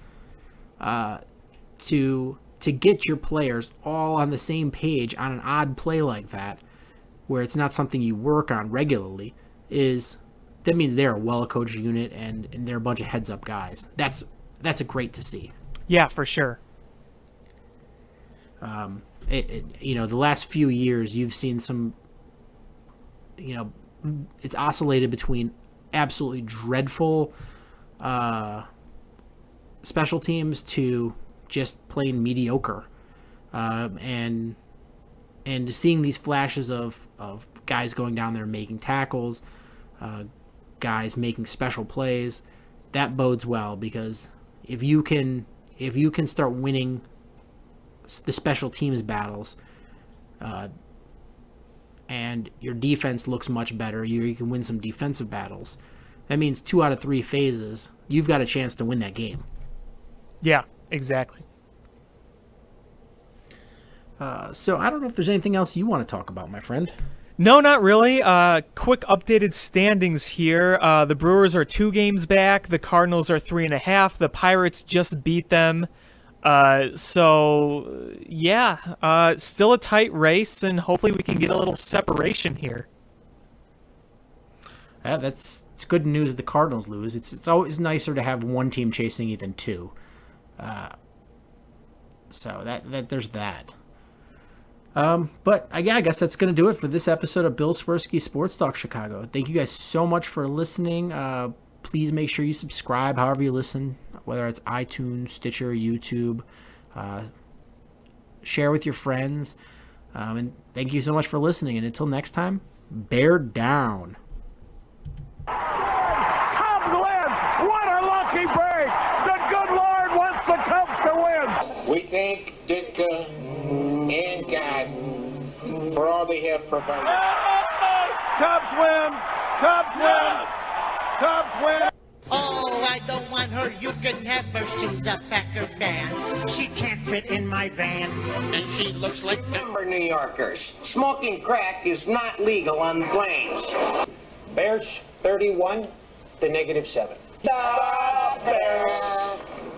to get your players all on the same page on an odd play like that, where it's not something you work on regularly, that means they're a well-coached unit and they're a bunch of heads-up guys. That's a great to see. Yeah, for sure. The last few years, you've seen some, it's oscillated between absolutely dreadful special teams to just plain mediocre. And seeing these flashes of guys going down there making tackles, guys making special plays, that bodes well, because if you can start winning the special teams battles, and your defense looks much better, you can win some defensive battles. That means 2 out of 3 phases, you've got a chance to win that game. Yeah, exactly. So I don't know if there's anything else you want to talk about, my friend. No, not really. Quick updated standings here. The Brewers are 2 games back. The Cardinals are 3.5. The Pirates just beat them. Still a tight race, and hopefully we can get a little separation here. Yeah, it's good news if the Cardinals lose. It's always nicer to have one team chasing you than 2. So that there's that. But I guess that's going to do it for this episode of Bill Swirsky Sports Talk Chicago. Thank you guys so much for listening. Please make sure you subscribe however you listen, whether it's iTunes, Stitcher, YouTube. Share with your friends. And thank you so much for listening. And until next time, bear down. We thank Ditka and God for all they have provided. Cubs win! Cubs win! Cubs win! Oh, I don't want her. You can have her. She's a Packer fan. She can't fit in my van. And she looks like Remember, New Yorkers, smoking crack is not legal on the plains. Bears 31 to -7. the Bears.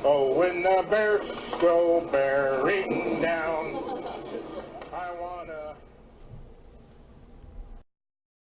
Oh, when the Bears go bearing down.